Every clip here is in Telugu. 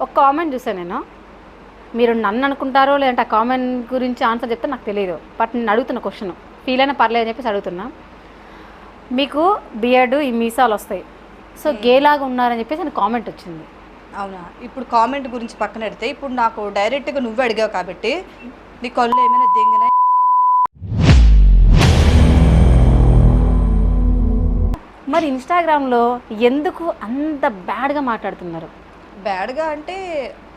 ఒక కామెంట్ చూసాను నేను. మీరు నన్ను అనుకుంటారో లేదంటే ఆ కామెంట్ గురించి ఆన్సర్ చెప్తే నాకు తెలియదు. బట్ నేను అడుగుతున్న క్వశ్చన్ ఫీల్ అయినా పర్లేదు అని చెప్పేసి అడుగుతున్నా. మీకు బియర్డ్ ఈ మీసాలు వస్తాయి, సో గేలాగా ఉన్నారని చెప్పేసి నాకు కామెంట్ వచ్చింది. అవునా? ఇప్పుడు కామెంట్ గురించి పక్కన పెడితే ఇప్పుడు నాకు డైరెక్ట్గా నువ్వు అడిగావు కాబట్టి నీ కళ్ళు ఏమైనా దెంగినా మరి ఇన్స్టాగ్రామ్లో ఎందుకు అంత బ్యాడ్గా మాట్లాడుతున్నారు? బ్యాడ్గా అంటే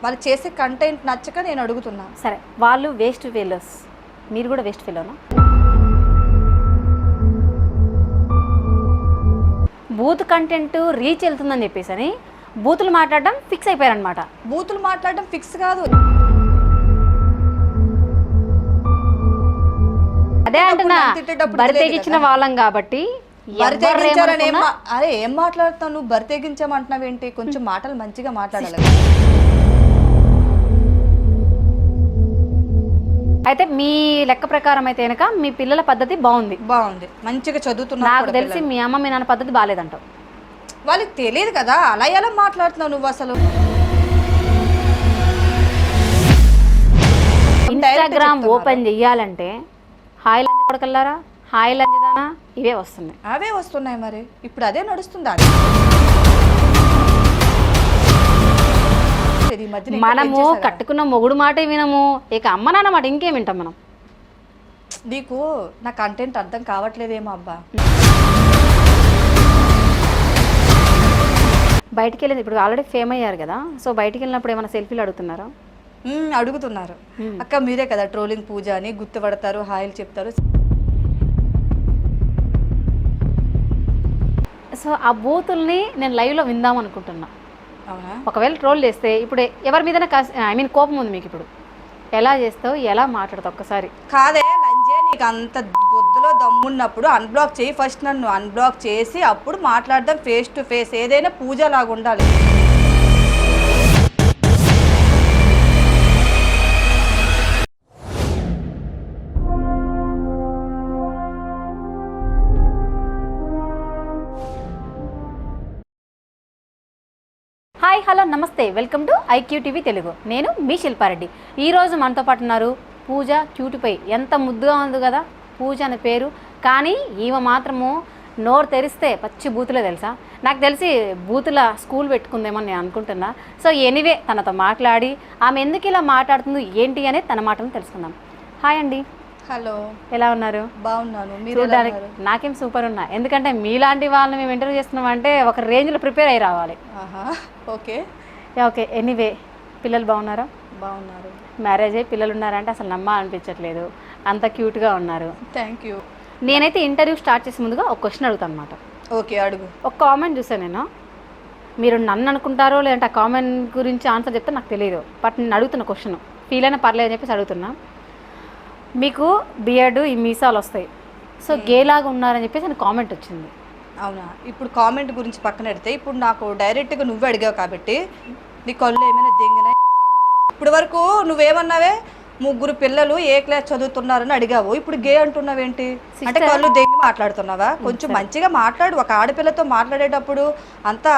వాళ్ళు చేసే కంటెంట్ నచ్చక నేను అడుగుతున్నా. సరే, వాళ్ళు వేస్ట్ ఫెయిలర్స్, మీరు కూడా వేస్ట్ ఫెయిలర్నా? బూత్ కంటెంట్ రీచ్ వెళ్తుందని చెప్పేసి అని బూతులు మాట్లాడడం ఫిక్స్ అయిపోయారనమాట. బూతులు మాట్లాడడం ఫిక్స్ కాదు, అదే అంటున్నా, బరి తెగించిన వాళ్ళం కాబట్టి. అరే ఏం మాట్లాడుతావు నువ్వు? బరి తెగించామంటున్నావేంటి? కొంచెం మాటలు మంచిగా మాట్లాడాలి. అయితే మీ లెక్క ప్రకారం అయితే కనుక మీ పిల్లల పద్ధతి బాగుంది, మంచిగా చదువుతున్నా. నాకు తెలిసి మీ అమ్మ మీ నాన్న పద్ధతి బాగాలేదంటావు. వాళ్ళకి తెలియదు కదా, అలా ఎలా మాట్లాడుతున్నావు నువ్వు అసలు? ఇన్స్టాగ్రామ్ ఓపెన్ చెయ్యాలంటే హాయ్ లంజ కొడకల్లారా, హాయ్ లంజదానా ఇవే వస్తున్నాయి. అవే వస్తున్నాయి, మరి ఇప్పుడు అదే నడుస్తుంది. అది మనము కట్టుకున్న మొగుడు మాట వినము, ఇక అమ్మ నాన్న మాట ఇంకేం వింటాం మనం? నీకు నా కంటెంట్ అర్థం కావట్లేదేమో అబ్బా. బయటికి వెళ్ళింది, ఇప్పుడు ఆల్రెడీ ఫేమ్ అయ్యారు కదా, సో బయటికి వెళ్ళినప్పుడు ఏమైనా సెల్ఫీలు అడుగుతున్నారా? అడుగుతున్నారు. అక్క మీరే కదా ట్రోలింగ్ పూజ అని గుర్తుపడతారు, హాయిలు చెప్తారు. సో ఆ బూతుల్ని నేను లైవ్లో విందాం అనుకుంటున్నా. అవునా? ఒకవేళ ట్రోల్ చేస్తే ఇప్పుడు ఎవరి మీద కోపం ఉంది మీకు, ఇప్పుడు ఎలా చేస్తావు, ఎలా మాట్లాడతావు? ఒక్కసారి కాదే లంజే, నీకు అంత గొద్దులో దమ్మున్నప్పుడు అన్బ్లాక్ చేయి ఫస్ట్. నన్ను అన్బ్లాక్ చేసి అప్పుడు మాట్లాడదాం ఫేస్ టు ఫేస్. ఏదైనా పూజ లాగా ఉండాలి. హాయ్, హలో, నమస్తే, వెల్కమ్ టు IQTV తెలుగు. నేను మీ శిల్పారెడ్డి. ఈరోజు మనతో పాటు ఉన్నారు పూజ. క్యూటీపై ఎంత ముద్దుగా ఉంది కదా పూజ అనే పేరు, కానీ ఈమె మాత్రము నోరు తెరిస్తే పచ్చి బూతులే తెలుసా. నాకు తెలిసి బూతుల స్కూల్ పెట్టుకుందేమో నేను అనుకుంటున్నా. సో ఎనీవే, తనతో మాట్లాడి ఆమె ఎందుకు ఇలా మాట్లాడుతుందో ఏంటి అనేది తన మాటను తెలుసుకుందాం. హాయ్ అండి. హలో, ఎలా ఉన్నారు? బాగున్నాను. చూడడానికి నాకేం సూపర్ ఉన్నా, ఎందుకంటే మీలాంటి వాళ్ళని మేము ఇంటర్వ్యూ చేస్తున్నామంటే ఒక రేంజ్లో ప్రిపేర్ అయ్యి రావాలి. Okay okay. ఎనీవే, పిల్లలు బాగున్నారా? బాగున్నారు. మ్యారేజ్ అయ్యి పిల్లలు ఉన్నారంటే అసలు నమ్మాలనిపించట్లేదు, అంత క్యూట్గా ఉన్నారు. Thank you. నేనైతే ఇంటర్వ్యూ స్టార్ట్ చేసే ముందుగా ఒక క్వశ్చన్ అడుగుతాను అనమాట. ఓకే, అడుగు. ఒక కామెంట్ చూసాను నేను. మీరు నన్ను అనుకుంటారో లేదంటే ఆ కామెంట్ గురించి ఆన్సర్ చెప్తే నాకు తెలియదు. బట్ నేను అడుగుతున్న క్వశ్చన్ ఫీల్ అయినా పర్లేదు అని చెప్పేసి అడుగుతున్నా. మీకు బియర్డ్ ఈ మీసాలు వస్తాయి, సో గేలాగా ఉన్నారని చెప్పేసి నాకు కామెంట్ వచ్చింది. అవునా? ఇప్పుడు కామెంట్ గురించి పక్కన పెడితే ఇప్పుడు నాకు డైరెక్ట్గా నువ్వు అడిగావు కాబట్టి నీ కళ్ళు ఏమైనా దెంగినా. ఇప్పుడు వరకు నువ్వేమన్నావే, 3 పిల్లలు ఏ క్లాస్ చదువుతున్నారని అడిగావు, ఇప్పుడు గే అంటున్నావేంటి? అంటే కళ్ళు దెంగి మాట్లాడుతున్నావా? కొంచెం మంచిగా మాట్లాడు. ఒక ఆడపిల్లతో మాట్లాడేటప్పుడు అంతా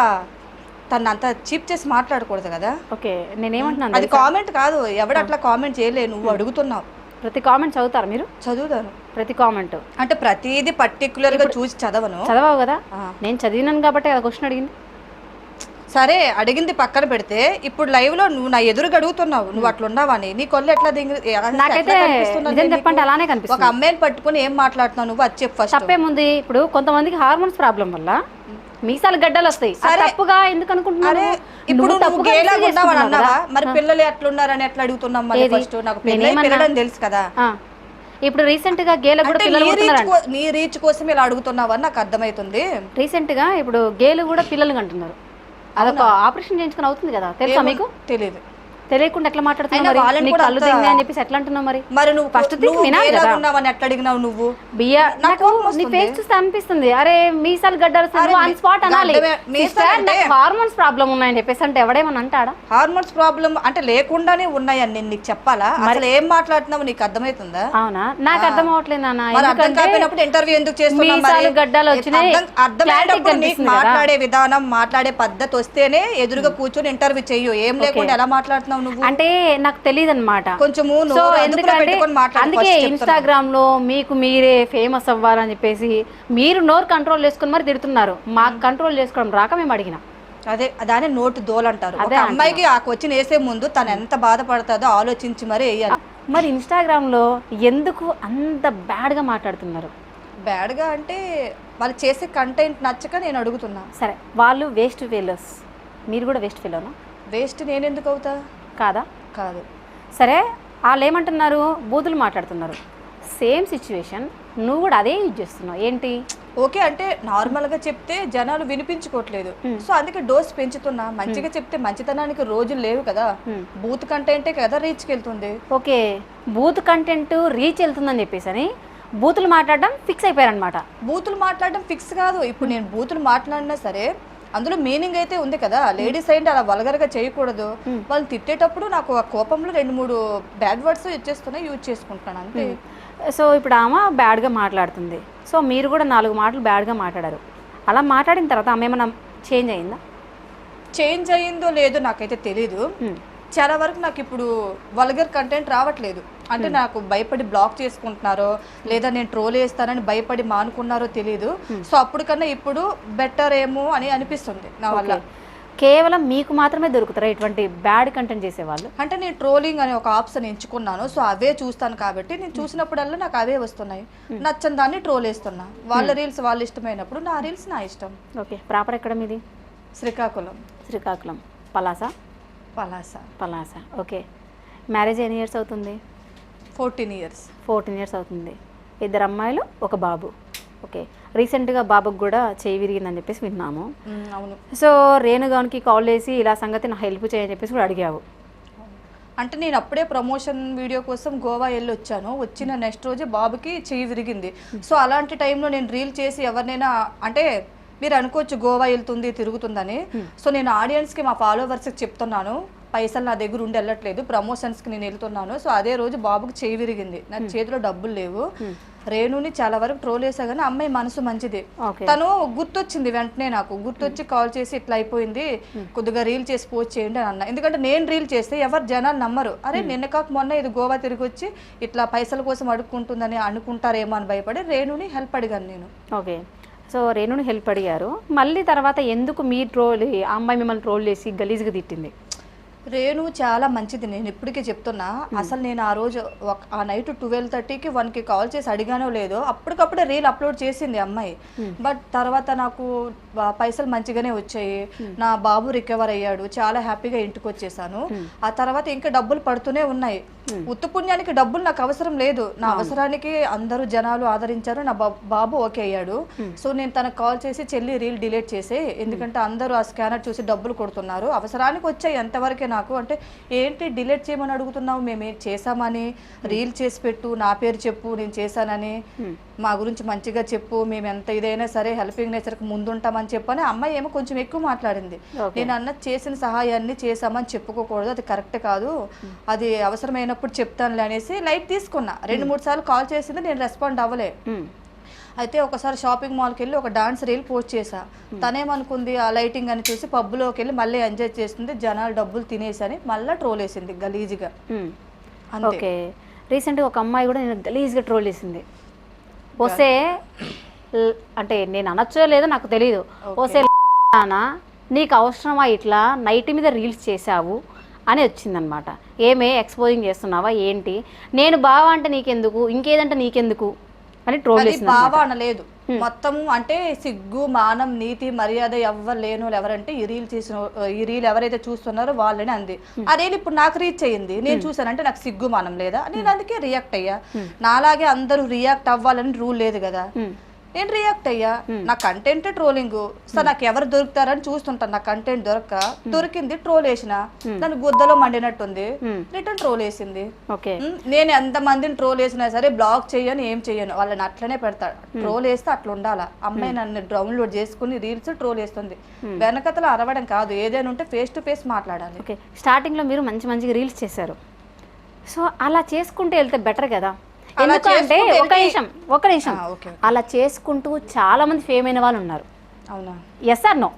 అంత చీప్ చేసి మాట్లాడకూడదు కదా. ఓకే, నేనేమంటున్నాను, అది కామెంట్ కాదు, ఎవడు అట్లా కామెంట్ చేయలే, నువ్వు అడుగుతున్నావు. ప్రతి కామెంట్ చదువుతారా మీరు? చదువుతాను. ప్రతి కామెంట్ అంటే ప్రతిదీ పర్టికులర్గా చూసి చదవవు కదా. నేను చదివినాను కాబట్టి ఆ క్వశ్చన్ అడిగింది. సరే, అడిగింది పక్కన పెడితే ఇప్పుడు లైవ్ లో నువ్వు నా ఎదురుగా అడుగుతున్నావు, నువ్వు అట్లా ఉన్నావని. నీ కొల్లు ఎట్లా నాకైతే చెప్పండి అలానే కనిపిస్తుంది. ఒక అమ్మాయిని పట్టుకుని ఏం మాట్లాడుతున్నావు నువ్వు? అది చెప్పు ఫస్ట్. తప్పేముంది? ఇప్పుడు కొంతమందికి హార్మోన్స్ ప్రాబ్లం వల్ల మీసాలు గడ్డలు వస్తాయి, తప్పుగా ఎందుకు అనుకుంటున్నావు? ఇప్పుడు అన్నావా? మరి పిల్లలు ఎట్లున్నారని ఎట్లా అడుగుతున్నాం? ఫస్ట్ నాకు పిల్లలు తెలుసు కదా. ఇప్పుడు రీసెంట్ గా గేలు కూడా నీ రీచ్ కోసం ఇలా అడుగుతున్నావు అని నాకు అర్థమవుతుంది. రీసెంట్ గా ఇప్పుడు గేలు కూడా పిల్లలు అంటున్నారు, అదొక ఆపరేషన్ చేయించుకుని అవుతుంది కదా, తెలుసా మీకు? తెలియకుండా ఎట్లా మాట్లాడుతున్నావు అయినా మరి? వాళ్ళని నీ కూడా కళ్ళు అంత- తింగి అని చెప్పేసి ఎట్లా అంటున్నావు మరి? మరి నువ్వు ఫస్ట్ థింగ్ వినాలి ఎలా కదా. ఉన్నావని ఎట్లా అడిగినావు నువ్వు? బియ్య నాకు నాకు కోపం నీ వస్తుంది. ఫేస్ చూస్తే అనిపిస్తుంది, అరే మీసాలు గడ్డలు అరే ఆన్ స్పాట్ అనాలి. మీసాలు సిస్టర్, అంటే- నాకు హార్మోన్స్ ప్రాబ్లం ఉన్నాయని చెప్పేసి అంటే ఎవడేమని అంటాడా? హార్మోన్స్ ప్రాబ్లం అంటే లేకుండానే ఉన్నాయని నేను నీకు చెప్పాలా? అసలు ఏం మాట్లాడుతున్నావు నీకు అర్థమవుతుందా? అవునా? నాకు అర్థం అవ్వట్లేదు నాన్న. మరి అర్థం ఎందుకంటే కాకపోయినప్పుడు ఇంటర్వ్యూ ఎందుకు చేస్తున్నావు? మరి మీసాలు గడ్డలు వచ్చినాయి, అర్థమైనప్పుడు నీకు కనిపిస్తుంది కదా. మాట్లాడే విధానం మాట్లాడే పద్ధతి వస్తేనే ఎదురుగా కూర్చొని ఇంటర్వ్యూ చెయ్యు. ఏం లేకుండా ఎలా మాట్లాడుతున్నావు నువ్వు? అంటే నాకు తెలియదు అనమాట. కొంచెము సో నోరు అదుపులో ఎందుకంటే పెట్టుకొని మాట్లాడు అందుకే first చెప్తున్నా. ఇన్స్టాగ్రామ్ లో మీకు మీరే ఫేమస్ అవ్వాలని చెప్పేసి మీరు నోరు కంట్రోల్ చేసుకుని మరి తిడుతున్నారు. మాకు కంట్రోల్ చేసుకోవడం రాక మేము అడిగిన. అదే దాని నోటు దోలంటారు. ఒక అమ్మాయికి ఆ క్వశ్చన్ వేసే ముందు తను ఎంత బాధపడుతుందో ఆలోచించి మరి వేయాలి. మరి ఇన్స్టాగ్రామ్ లో ఎందుకు అంత బ్యాడ్ గా మాట్లాడుతున్నారు? బ్యాడ్ గా అంటే వాళ్ళు చేసే కంటెంట్ నచ్చక నేను అడుగుతున్నా. సరే, వాళ్ళు వేస్ట్ ఫెలోస్, మీరు కూడా వేస్ట్ ఫెలోనా? వేస్ట్ నేను ఎందుకు అవుతా? కాదా? కాదు. సరే, వాళ్ళు ఏమంటున్నారు? బూతులు మాట్లాడుతున్నారు. సేమ్ సిచ్యువేషన్ నువ్వు కూడా అదే యూజ్ చేస్తున్నావు ఏంటి? ఓకే అంటే నార్మల్ గా చెప్తే జనాలు వినిపించుకోవట్లేదు, సో అందుకే డోస్ పెంచుతున్నా. మంచిగా చెప్తే మంచితనానికి రోజులు లేవు కదా. బూత్ కంటెంటే కదా రీచ్కి వెళ్తుంది. ఓకే, బూత్ కంటెంట్ రీచ్ వెళ్తుందని చెప్పేసి అని బూతులు మాట్లాడడం ఫిక్స్ అయిపోయారనమాట. బూతులు మాట్లాడడం ఫిక్స్ కాదు. ఇప్పుడు నేను బూతులు మాట్లాడినా సరే అందులో మీనింగ్ అయితే ఉంది కదా. లేడీస్ అయితే అలా వల్గర్గా చేయకూడదు. వాళ్ళు తిట్టేటప్పుడు నాకు ఆ కోపంలో 2-3 బ్యాడ్ వర్డ్స్ ఇచ్చేస్తున్నాయి, యూజ్ చేసుకుంటాను అంతే. సో ఇప్పుడు ఆమె బ్యాడ్గా మాట్లాడుతుంది, సో మీరు కూడా 4 మాటలు బ్యాడ్గా మాట్లాడారు. అలా మాట్లాడిన తర్వాత ఆమె ఏమైనా చేంజ్ అయిందా? చేంజ్ అయ్యిందో లేదో నాకైతే తెలీదు. చాలా వరకు నాకు ఇప్పుడు వల్గర్ కంటెంట్ రావట్లేదు. అంటే నాకు భయపడి బ్లాక్ చేసుకుంటున్నారో లేదా నేను ట్రోల్ చేస్తానని భయపడి మానుకున్నారో తెలీదు. సో అప్పుడు కన్నా ఇప్పుడు బెటర్ ఏమో అని అనిపిస్తుంది నా వల్ల. కేవలం మీకు మాత్రమే దొరుకుతారా ఇటువంటి బ్యాడ్ కంటెంట్ చేసేవాళ్ళు? అంటే నేను ట్రోలింగ్ అనే ఒక ఆప్షన్ ఎంచుకున్నాను, సో అవే చూస్తాను కాబట్టి నేను చూసినప్పుడల్లా నాకు అవే వస్తున్నాయి. నచ్చని దాన్ని ట్రోల్ వేస్తున్నా. వాళ్ళ రీల్స్ వాళ్ళు ఇష్టమైనప్పుడు నా రీల్స్ నా ఇష్టం. ఓకే, ప్రాపర్ ఎక్కడ మీది? శ్రీకాకుళం. శ్రీకాకుళం. పలాస? పలాస. ఓకే, మ్యారేజ్ ఎన్ని ఇయర్స్ అవుతుంది? 14 years. 14 years అవుతుంది. 2 అమ్మాయిలు, 1 బాబు. ఓకే, రీసెంట్గా బాబుకి కూడా చేయి విరిగిందని చెప్పేసి విన్నాము. అవును. సో రేణుగానికి కాల్ చేసి ఇలా సంగతి నాకు హెల్ప్ చేయని చెప్పేసి కూడా అడిగావు. అంటే నేను అప్పుడే ప్రమోషన్ వీడియో కోసం గోవా వెళ్ళి వచ్చాను. వచ్చిన నెక్స్ట్ రోజే బాబుకి చెయ్యి విరిగింది. సో అలాంటి టైంలో నేను రీల్ చేసి ఎవరినైనా అంటే మీరు అనుకోవచ్చు గోవా వెళ్తుంది తిరుగుతుందని. సో నేను ఆడియన్స్కి మా ఫాలోవర్స్కి చెప్తున్నాను, పైసలు నా దగ్గర ఉండి వెళ్ళట్లేదు, ప్రమోషన్స్కి నేను వెళ్తున్నాను. సో అదే రోజు బాబుకి చేయి విరిగింది. నాకు చేతిలో డబ్బులు లేవు. రేణుని చాలా వరకు ట్రోల్ చేసా కానీ అమ్మాయి మనసు మంచిది. తను గుర్తొచ్చింది వెంటనే, నాకు గుర్తొచ్చి కాల్ చేసి ఇట్లా అయిపోయింది, కొద్దిగా రీల్ చేసి పోస్ట్ చేయండి అని అన్న. ఎందుకంటే నేను రీల్ చేస్తే ఎవరు జనాలు నమ్మరు. అరే నిన్న కాక మొన్న ఇది గోవా తిరిగి వచ్చి ఇట్లా పైసల కోసం అడుక్కుంటుందని అనుకుంటారేమో అని భయపడి రేణుని హెల్ప్ అడిగాను నేను. ఓకే, సో రేణుని హెల్ప్ అడిగారు. మళ్ళీ తర్వాత ఎందుకు మీ ట్రోల్, ఆ అమ్మాయి మిమ్మల్ని ట్రోల్ చేసి గలీజ్గా తిట్టింది? రేణు చాలా మంచిది, నేను ఇప్పటికే చెప్తున్నా. అసలు నేను ఆ రోజు ఆ నైట్ 12:30కి 1కి కాల్ చేసి అడిగానో లేదో అప్పటికప్పుడే రీల్ అప్లోడ్ చేసింది అమ్మాయి. బట్ తర్వాత నాకు పైసలు మంచిగానే వచ్చాయి, నా బాబు రికవర్ అయ్యాడు, చాలా హ్యాపీగా ఇంటికి వచ్చేసాను. ఆ తర్వాత ఇంకా డబ్బులు పడుతూనే ఉన్నాయి. ఉత్త పుణ్యానికి డబ్బులు నాకు అవసరం లేదు, నా అవసరానికి అందరూ జనాలు ఆదరించారు, నా బాబు ఓకే అయ్యాడు. సో నేను తనకు కాల్ చేసి చెల్లి రీల్ డిలీట్ చేసే, ఎందుకంటే అందరూ ఆ స్కానర్ చూసి డబ్బులు కొడుతున్నారు, అవసరానికి వచ్చాయి ఎంతవరకే నాకు. అంటే ఏంటి డిలీట్ చేయమని అడుగుతున్నావు, మేము చేసామని రీల్ చేసి పెట్టు, నా పేరు చెప్పు నేను చేశానని, మా గురించి మంచిగా చెప్పు, మేము ఎంత ఇదైనా సరే హెల్పింగ్ నేచర్కి ముందుంటామని చెప్పని అమ్మాయి ఏమో కొంచెం ఎక్కువ మాట్లాడింది. నేను అన్న చేసిన సహాయాన్ని చేసామని చెప్పుకోకూడదు, అది కరెక్ట్ కాదు, అది అవసరమైనప్పుడు చెప్తానులే అనేసి లైట్ తీసుకున్నా. 2-3 సార్లు కాల్ చేసింది, నేను రెస్పాండ్ అవ్వలే. అయితే ఒకసారి షాపింగ్ మాల్కి వెళ్ళి ఒక డాన్స్ రీల్ పోస్ట్ చేశా. తనేమనుకుంది ఆ లైటింగ్ అని చూసి పబ్లోకి వెళ్ళి మళ్ళీ ఎంజాయ్ చేస్తుంది, జనాలు డబ్బులు తినేసని మళ్ళీ ట్రోల్ వేసింది గలీజ్గా. ఓకే, రీసెంట్గా ఒక అమ్మాయి కూడా నేను గలీజ్గా ట్రోల్ చేసింది. వస్తే అంటే నేను అనొచ్చో లేదో నాకు తెలియదు, వస్తే నీకు అవసరమా ఇట్లా నైట్ మీద రీల్స్ చేసావు అని వచ్చిందనమాట. ఏమే ఎక్స్పోజింగ్ చేస్తున్నావా ఏంటి, నేను బావా అంటే నీకెందుకు, ఇంకేదంటే నీకెందుకు అని ట్రోల్ చేసింది. బావా అనలేదు, మొత్తం అంటే సిగ్గు మానం నీతి మర్యాద ఎవ్వరు లేని వాళ్ళు ఎవరంటే ఈ రీల్ ఎవరైతే చూస్తున్నారో వాళ్ళని అంది. ఆ రీల్ ఇప్పుడు నాకు రీచ్ అయ్యింది, నేను చూసానంటే నాకు సిగ్గు మానం లేదా, నేను అందుకే రియాక్ట్ అయ్యా. నాలాగే అందరూ రియాక్ట్ అవ్వాలని రూల్ లేదు కదా. నేను రియాక్ట్ అయ్యా. నా కంటెంట్ ట్రోలింగ్. సో నాకు ఎవరు దొరుకుతారని చూస్తుంటాను. నా కంటెంట్ దొరికింది, ట్రోల్ వేసిన. నన్ను గుద్దలో మండినట్టుంది, రిటర్న్ ట్రోల్ వేసింది. నేను ఎంత మందిని ట్రోల్ వేసినా సరే బ్లాక్ చేయను, ఏం చేయను, వాళ్ళని అట్లనే పెడతాడు. ట్రోల్ వేస్తే అట్లా ఉండాలా. అమ్మాయి నన్ను డౌన్లోడ్ చేసుకుని రీల్స్ ట్రోల్ వేస్తుంది. వెనకతలు అరవడం కాదు, ఏదైనా ఉంటే ఫేస్ టు ఫేస్ మాట్లాడాలి. ఓకే, స్టార్టింగ్లో మీరు మంచి మంచిగా రీల్స్ చేశారు. సో అలా చేసుకుంటూ వెళ్తే బెటర్ కదా. ఎందుకంటే ఒక నిమిషం అలా చేసుకుంటూ చాలా మంది ఫేమ్ అయిన వాళ్ళు ఉన్నారు. అవునా? Yes or no?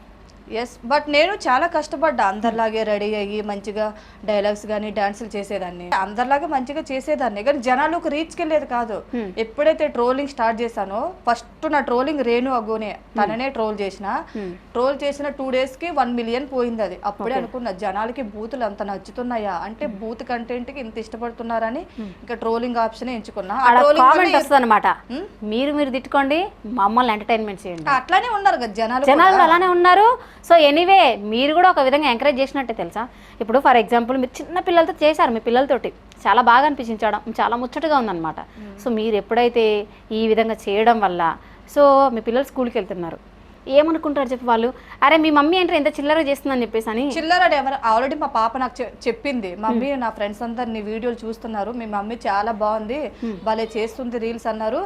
Yes, but నేను చాలా కష్టపడ్డా. అందరిలాగే రెడీ అయ్యి మంచిగా డైలాగ్స్ కానీ డాన్సులు చేసేదాన్ని, అందరిలాగా మంచిగా చేసేదాన్ని. కానీ జనాలకు రీచ్కి వెళ్ళేది కాదు. ఎప్పుడైతే ట్రోలింగ్ స్టార్ట్ చేశానో, ఫస్ట్ నా ట్రోలింగ్ రేణు అగోనే, తననే ట్రోల్ చేసిన 2 days కి 1 million పోయింది. అది అప్పుడే అనుకున్నా జనాలకి బూతులు అంత నచ్చుతున్నాయా అంటే, బూత్ కంటెంట్ కి ఇంత ఇష్టపడుతున్నారని ఇంకా ట్రోలింగ్ ఆప్షన్ ఎంచుకున్నా. కామెంట్ వస్తుంది అనమాట, మీరు తిట్టుకోండి, మమ్మల్ని ఎంటర్టైన్మెంట్ చేయండి. అట్లానే ఉన్నారు కదా జనాలు అలానే ఉన్నారు. సో ఎనీవే మీరు కూడా ఒక విధంగా ఎంకరేజ్ చేసినట్టే తెలుసా. ఇప్పుడు ఫర్ ఎగ్జాంపుల్ మీరు చిన్న పిల్లలతో చేశారు, మీ పిల్లలతోటి చాలా బాగా అనిపించడం, చాలా ముచ్చటగా ఉందన్నమాట. సో మీరు ఎప్పుడైతే ఈ విధంగా చేయడం వల్ల, సో మీ పిల్లలు స్కూల్కి వెళ్తున్నారు, ఏమనుకుంటారు చెప్పి వాళ్ళు, అరే మీ మమ్మీ అంటే ఎంత చిల్లర చేస్తుందని చెప్పేసి అని. చిల్లర ఎవరు? ఆల్రెడీ మా పాప నాకు చెప్పింది, మమ్మీ నా ఫ్రెండ్స్ అందరు నీ వీడియోలు చూస్తున్నారు, మీ మమ్మీ చాలా బాగుంది, భలే చేస్తుంది రీల్స్ అన్నారు.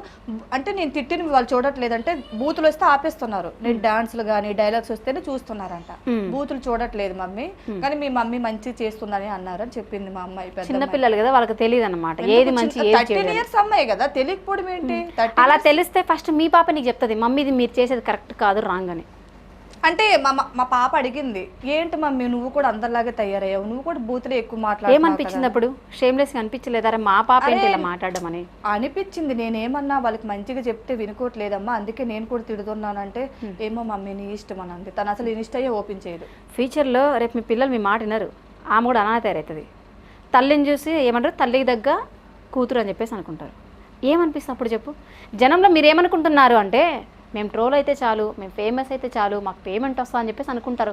అంటే నేను తిట్టిన వాళ్ళు చూడట్లేదంటే, బూతులు వస్తే ఆపేస్తున్నారు. నేను డాన్స్లు కానీ డైలాగ్స్ వస్తేనే చూస్తున్నారంట, బూతులు చూడట్లేదు మమ్మీ, కానీ మీ మమ్మీ మంచి చేస్తుందని అన్నారు అని చెప్పింది మా అమ్మాయి. చిన్న పిల్లలు కదా, వాళ్ళకి తెలియదు అనమాట ఏది మంచి. 13 years అమ్మాయి కదా, తెలియకపోవడం ఏంటి? అలా తెలిస్తే ఫస్ట్ మీ పాప నీకు చెప్తుంది, మమ్మీ ఇది మీరు చేసేది కరెక్ట్ కాదు, రాంగ్ అని. అంటే మా పాప అడిగింది, ఏంటి మమ్మీ నువ్వు కూడా అందరిలాగే తయారయ్యావు, నువ్వు కూడా బూతులు ఎక్కువ మాట్లాడు. ఏమనిపించింది అప్పుడు? షేమ్లెస్ గా అనిపించలేదు, అరే మా పాప ఏంటి ఇలా మాట్లాడడం అని అనిపించింది. నేనేమన్నా వాళ్ళకి మంచిగా చెప్తే వినుకోవట్లేదమ్మా, అందుకే నేను కూడా తిడుతున్నానంటే, ఏమో మమ్మీ నీ ఇష్టం అని అంది. తను అసలు ఇన్స్టా ఓపెన్ చేయదు. ఫ్యూచర్లో రేపు మీ పిల్లలు మీ మాట వినరు, ఆమె కూడా అనాథ తయారవుతుంది. తల్లిని చూసి ఏమంటారు, తల్లికి దగ్గ కూతురు అని చెప్పేసి అనుకుంటారు. ఏమనిపిస్తుంది అప్పుడు చెప్పు? జనంలో మీరు ఏమనుకుంటున్నారు అంటే, మేము ట్రోల్ అయితే చాలు, మేము ఫేమస్ అయితే చాలు, మాకు పేమెంట్ వస్తా అని చెప్పేసి అనుకుంటారు.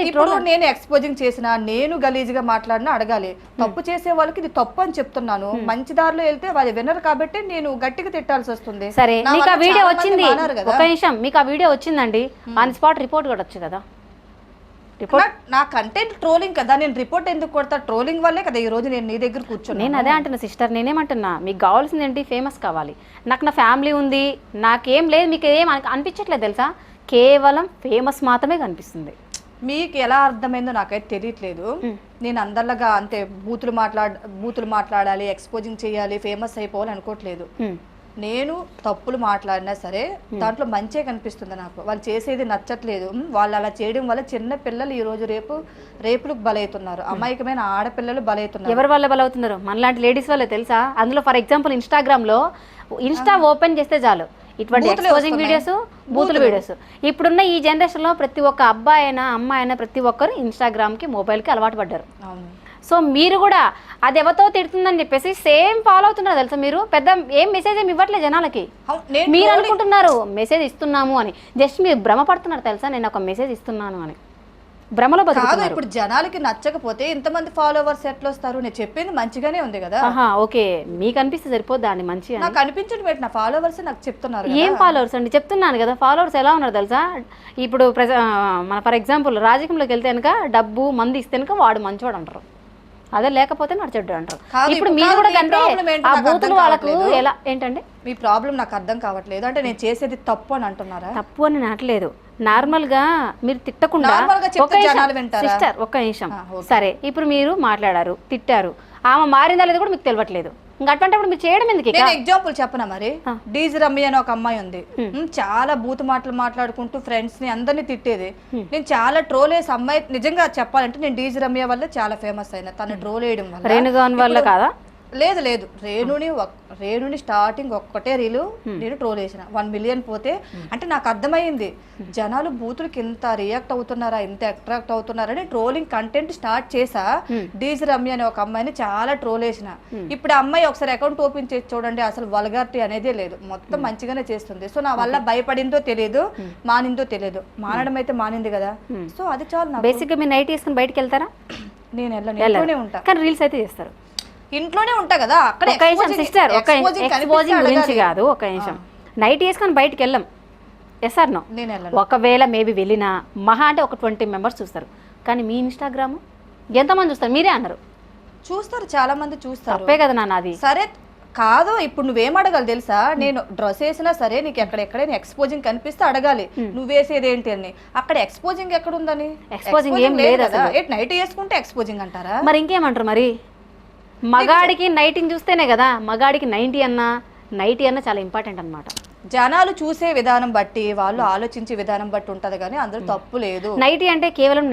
ఇప్పుడు నేను ఎక్స్పోజింగ్ చేసిన, నేను గలీజ్గా మాట్లాడినా అడగాలి. తప్పు చేసే వాళ్ళకి ఇది తప్పు అని చెప్తున్నాను. మంచి దారిలో వెళ్తే వాళ్ళు వినరు కాబట్టి నేను గట్టిగా తిట్టాల్సి వస్తుంది. సరే, మీకు ఆ వీడియో వచ్చింది, ఒక నిమిషం, మీకు ఆ వీడియో వచ్చిందండి, ఆన్ స్పాట్ రిపోర్ట్ కూడా వచ్చు కదా. నా కంటెంట్ ట్రోలింగ్ కదా, నేను రిపోర్ట్ ఎందుకు కొడతా? ట్రోలింగ్ వల్లే కదా ఈ రోజు నేను నీ దగ్గర కూర్చొని. నేను అదే అంటున్నా సిస్టర్, నేనేమంటున్నా, మీకు కావాల్సింది ఏంటి? ఫేమస్ కావాలి. నాకు నా ఫ్యామిలీ ఉంది, నాకేం లేదు, మీకు ఏం అనిపించట్లేదు తెలుసా, కేవలం ఫేమస్ మాత్రమే కనిపిస్తుంది. మీకు ఎలా అర్థమైందో నాకైతే తెలియట్లేదు. నేను అందరిలాగా అంతే బూతులు మాట్లాడాలి, ఎక్స్పోజింగ్ చేయాలి, ఫేమస్ అయిపోవాలి అనుకోవట్లేదు. నేను తప్పులు మాట్లాడినా సరే దాంట్లో మంచే కనిపిస్తుంది నాకు. వాళ్ళు చేసేది నచ్చట్లేదు, వాళ్ళు అలా చేయడం వల్ల చిన్న పిల్లలు ఈ రోజు రేపులకు బలవుతున్నారు, అమాయకమైన ఆడపిల్లలు బలవుతున్నారు. ఎవరి వల్ల బలవుతున్నారు? మనలాంటి లేడీస్ వల్ల తెలుసా. అందులో ఫర్ ఎగ్జాంపుల్ ఇన్స్టా ఓపెన్ చేస్తే చాలు ఇటువంటి ఎక్స్పోజింగ్ వీడియోస్, బూతుల వీడియోస్. ఇప్పుడున్న ఈ జనరేషన్లో ప్రతి ఒక్క అబ్బాయి అయినా అమ్మాయి అయినా ప్రతి ఒక్కరు ఇన్స్టాగ్రామ్కి మొబైల్కి అలవాటు పడ్డారు. సో మీరు కూడా అది ఎవరితో తిడుతుందని చెప్పేసి సేమ్ ఫాలో అవుతున్నారు తెలుసా. మీరు పెద్ద ఏం మెసేజ్ ఏమి ఇవ్వట్లేదు జనాలకి. మీరు అనుకుంటున్నారు మెసేజ్ ఇస్తున్నాము అని, జస్ట్ మీరు భ్రమ పడుతున్నారు తెలుసా, నేను ఒక మెసేజ్ ఇస్తున్నాను అని భ్రమలో బతుకుతున్నారు. ఇప్పుడు జనాలకి నచ్చకపోతే ఇంతమంది ఫాలోవర్స్ ఎట్లా వస్తారు? నేను చెప్పింది మంచిగానే ఉంది కదా. ఓకే, మీకు అనిపిస్తే సరిపోద్ది దాన్ని మంచి. నాకు అనిపించడం ఏంటి, నా ఫాలోవర్స్ నాకు చెప్తున్నారు. ఏం ఫాలోవర్స్ అండి? చెప్తున్నాను కదా, ఫాలోవర్స్ ఎలా ఉన్నారు తెలుసా. ఇప్పుడు మన ఫర్ ఎగ్జాంపుల్ రాజకీయంలోకి వెళ్తే కనుక డబ్బు మంది ఇస్తే కనుక వాడు మంచివాడు అంటారు, అదే లేకపోతే నడిచెడ్డు అంటారు. ఇప్పుడు మీరు కూడా ఆ బూతులు వాళ్ళకు ఎలా ఏంటంటే మీ ప్రాబ్లం నాకు అర్థం కావట్లేదు. అంటే నేను చేసేది తప్పు అని అంటున్నారా? తప్పు అని అనట్లేదు, నార్మల్ గా మీరు తిట్టకుండా సిస్టర్ ఒక్క నిమిషం. సరే, ఇప్పుడు మీరు మాట్లాడారు, తిట్టారు, ఆమె మారిందా లేదా కూడా మీకు తెలియట్లేదు. ఇంకా అటువంటి మీరు చేయడం ఎందుకు? ఎగ్జాంపుల్ చెప్పనా మరి, డీజీ రమ్మి అని ఒక అమ్మాయి ఉంది, చాలా బూత్ మాటలు మాట్లాడుకుంటూ ఫ్రెండ్స్ ని అందరినీ తిట్టేది. నేను చాలా ట్రోల్ వేసి అమ్మాయి, నిజంగా చెప్పాలంటే నేను డీజీ రమ్య వల్ల చాలా ఫేమస్ అయినా. తను ట్రోల్ వేయడం వల్ల. రేణుగాన్ వల్ల కాదా? లేదు, రేణుని స్టార్టింగ్ ఒక్కటే రీలు నేను ట్రోల్ చేసిన, 1 million పోతే అంటే నాకు అర్థమైంది జనాలు బూతులకి ఇంత రియాక్ట్ అవుతున్నారా, ఇంత అట్రాక్ట్ అవుతున్నారని ట్రోలింగ్ కంటెంట్ స్టార్ట్ చేసా. డీజీ రమ్య అనే ఒక అమ్మాయిని చాలా ట్రోల్ చేసిన. ఇప్పుడు అమ్మాయి ఒకసారి అకౌంట్ ఓపెన్ చేసి చూడండి, అసలు వల్గారిటీ అనేదే లేదు, మొత్తం మంచిగానే చేస్తుంది. సో నా వల్ల భయపడిందో తెలియదు, మానిందో తెలియదు. మానడం అయితే మానింది కదా, సో అది చాలు. బేసిక్గా మీరు నైట్ వేసుకుని బయటకు వెళ్తారా? నేను ఇంట్లోనే ఉంటా, కానీ రీల్స్ అయితే చేస్తారు. ఇంట్లోనే ఉంటా కదా. సిస్టర్, ఒక ఎక్స్పోజింగ్ గురించి కాదు, ఒక నిమిషం. నైట్ వేసుకొని బయటికి వెళ్ళాం. Yes or no? నేను వెళ్ళను. ఒకవేళ మేబీ వెళ్ళినా మహా అంటే ఒక 20 మెంబర్స్ చూస్తారు. కానీ మీ ఇన్స్టాగ్రామ్ ఎంతమంది చూస్తారు? మీరే అన్నారు. చూస్తారు, చాలా మంది చూస్తారు. తప్పే కదా నాన్న అది. సరే కాదు, ఇప్పుడు నువ్వేం అడగాలి తెలుసా? నేను డ్రెస్ వేసినా సరే నీకు ఎక్కడెక్కడైనా ఎక్స్పోజింగ్ కనిపిస్తే అడగాలి, నువ్వు వేసేది ఏంటి అని. అక్కడ ఎక్స్పోజింగ్ ఎక్కడ ఉందని? ఎక్స్పోజింగ్ ఏం లేదు కదా. నైట్ వేసుకుంటే ఎక్స్పోజింగ్ అంటారా? మరి ఇంకేమంటారు మరి? మగాడికి నైటింగ్ చూస్తేనే కదా, మగాడికి 90 అన్నా 90 అన్నా చాలా ఇంపార్టెంట్ అన్నమాట. జనాలు చూసే విధానం బట్టి, వాళ్ళు ఆలోచించే విధానం బట్టి ఉంటది, కానీ అందులో తప్పు లేదు. నైటీ అంటే కేవలం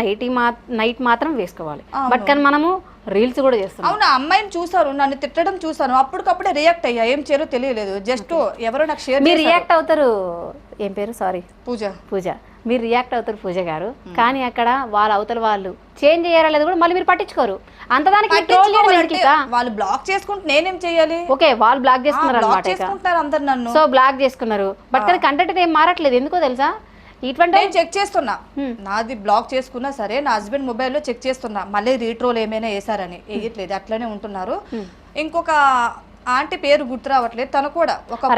నైట్ మాత్రం వేసుకోవాలి. బట్ కానీ మనము రీల్స్ కూడా చేస్తున్నాం. అవును, అమ్మాయిని చూసాను, నన్ను తిట్టడం చూసాను, అప్పటికప్పుడే రియాక్ట్ అయ్యా. ఏం చేయాలో తెలియలేదు, జస్ట్ ఎవరో నాకు షేర్. మీరు రియాక్ట్ అవుతారు. ఏం పేరు? సారీ, పూజ. మీరు రియాక్ట్ అవుతారు పూజ గారు. కానీ అక్కడ వాళ్ళ అవతల వాళ్ళు చేంజ్ చేయారా లేదు కూడా మళ్ళీ మీరు పట్టించుకోరు. అంతదానికి వాళ్ళు బ్లాక్ చేసుకుంటే నేనేం చేయాలి? ఓకే, వాళ్ళు బ్లాక్ చేసుకున్నారు అనమాట అందరు నన్ను. సో బ్లాక్ చేసుకున్నారు. బట్ కానీ కంటెంట్ ఏం మారట్లేదు. ఎందుకో తెలుసా? ఇటువంటి నేను చెక్ చేస్తున్నా, నాది బ్లాక్ చేసుకున్నా సరే నా హస్బెండ్ మొబైల్లో చెక్ చేస్తున్నా, మళ్ళీ రీట్రోల్ ఏమైనా వేసారని. వేయట్లేదు, అట్లనే ఉంటున్నారు. ఇంకొక ఆంటీ పేరు గుర్తు రావట్లేదు, తను కూడా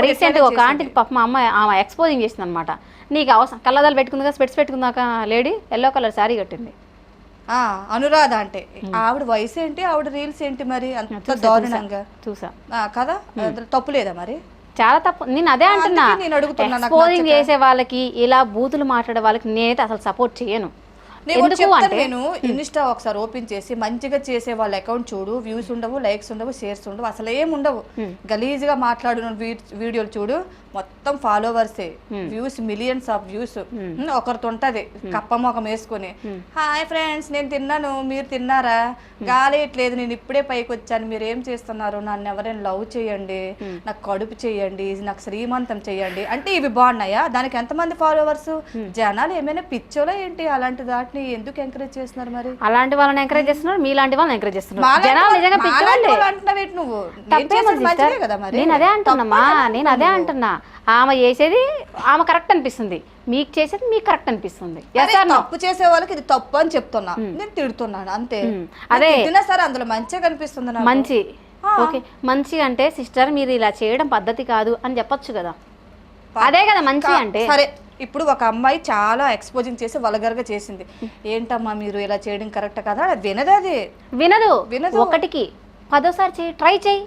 రీసెంట్ ఒక ఆంటీకి పాప మా అమ్మాయి ఆమె ఎక్స్పోజింగ్ చేసింది అనమాట. నీకు అవసరం కళ్ళదాలు పెట్టుకుందిగా, స్పెట్స్ పెట్టుకుందాక లేడీ ఎల్లో కలర్ శారీ కట్టింది. అనురాధ అంటే ఆవిడ వయసు ఏంటి, ఆవిడ రీల్స్ ఏంటి మరి అంత దారుణంగా చూసా కదా? తప్పు లేదా మరి? చాలా తప్పు. నేను అదే అంటున్నా, ఎక్స్పోజింగ్ చేసే వాళ్ళకి ఇలా బూతులు మాట్లాడే వాళ్ళకి నేనైతే అసలు సపోర్ట్ చేయను. నేను ఇన్స్టా ఒకసారి ఓపెన్ చేసి మంచిగా చేసే వాళ్ళ అకౌంట్ చూడు, వ్యూస్ ఉండవు, లైక్స్ ఉండవు, షేర్స్ ఉండవు, అసలు ఏం ఉండవు. గలీజ్గా మాట్లాడిన వీడియోలు చూడు, మొత్తం ఫాలోవర్సే, వ్యూస్ మిలియన్స్ ఆఫ్ వ్యూస్. ఒకరితో ఉంటది కప్ప మొఖం వేసుకొని, హాయ్ ఫ్రెండ్స్ నేను తిన్నాను, మీరు తిన్నారా, గాలేయట్లేదు, నేను ఇప్పుడే పైకి వచ్చాను, మీరు ఏం చేస్తున్నారు, నన్ను ఎవరైనా లవ్ చేయండి, నాకు కడుపు చేయండి, నాకు శ్రీమంతం చేయండి అంటే ఇవి బాగున్నాయా? దానికి ఎంతమంది ఫాలోవర్స్? జనాలు ఏమైనా పిచ్చోలా ఏంటి? అలాంటి వాటిని ఎందుకు ఎంకరేజ్ చేస్తున్నారు మరి? అలాంటి వాళ్ళని ఎంకరేజ్ చేస్తున్నారు, మీలాంటి వాళ్ళని ఎంకరేజ్ చేస్తున్నారు. జనాలు నిజంగా పిచ్చోళ్ళే. నేను అదే అంటున్నామా, నేను అదే అంటున్నా. ఆమె చేసేది ఆమె కరెక్ట్ అనిపిస్తుంది, మీకు చేసేది మీకు కరెక్ట్ అనిపిస్తుంది. తప్పు చేసే వాళ్ళకి ఇది తప్పు అని చెప్తున్నా, నేను తిడుతున్నాను అంతే. అదే సరే, అందులో మంచిగా కనిపిస్తుంది. మంచి ఓకే, మంచి అంటే సిస్టర్ మీరు ఇలా చేయడం పద్ధతి కాదు అని చెప్పొచ్చు కదా. అదే కదా మంచి అంటే. సరే, ఇప్పుడు ఒక అమ్మాయి చాలా ఎక్స్పోజింగ్ చేసి వల్గర్గా చేసింది, ఏంటమ్మా మీరు ఇలా చేయడం కరెక్ట్ కదా? వినదు, అది వినదు. ఒకటికి 10సారి చేయి, ట్రై చేయి.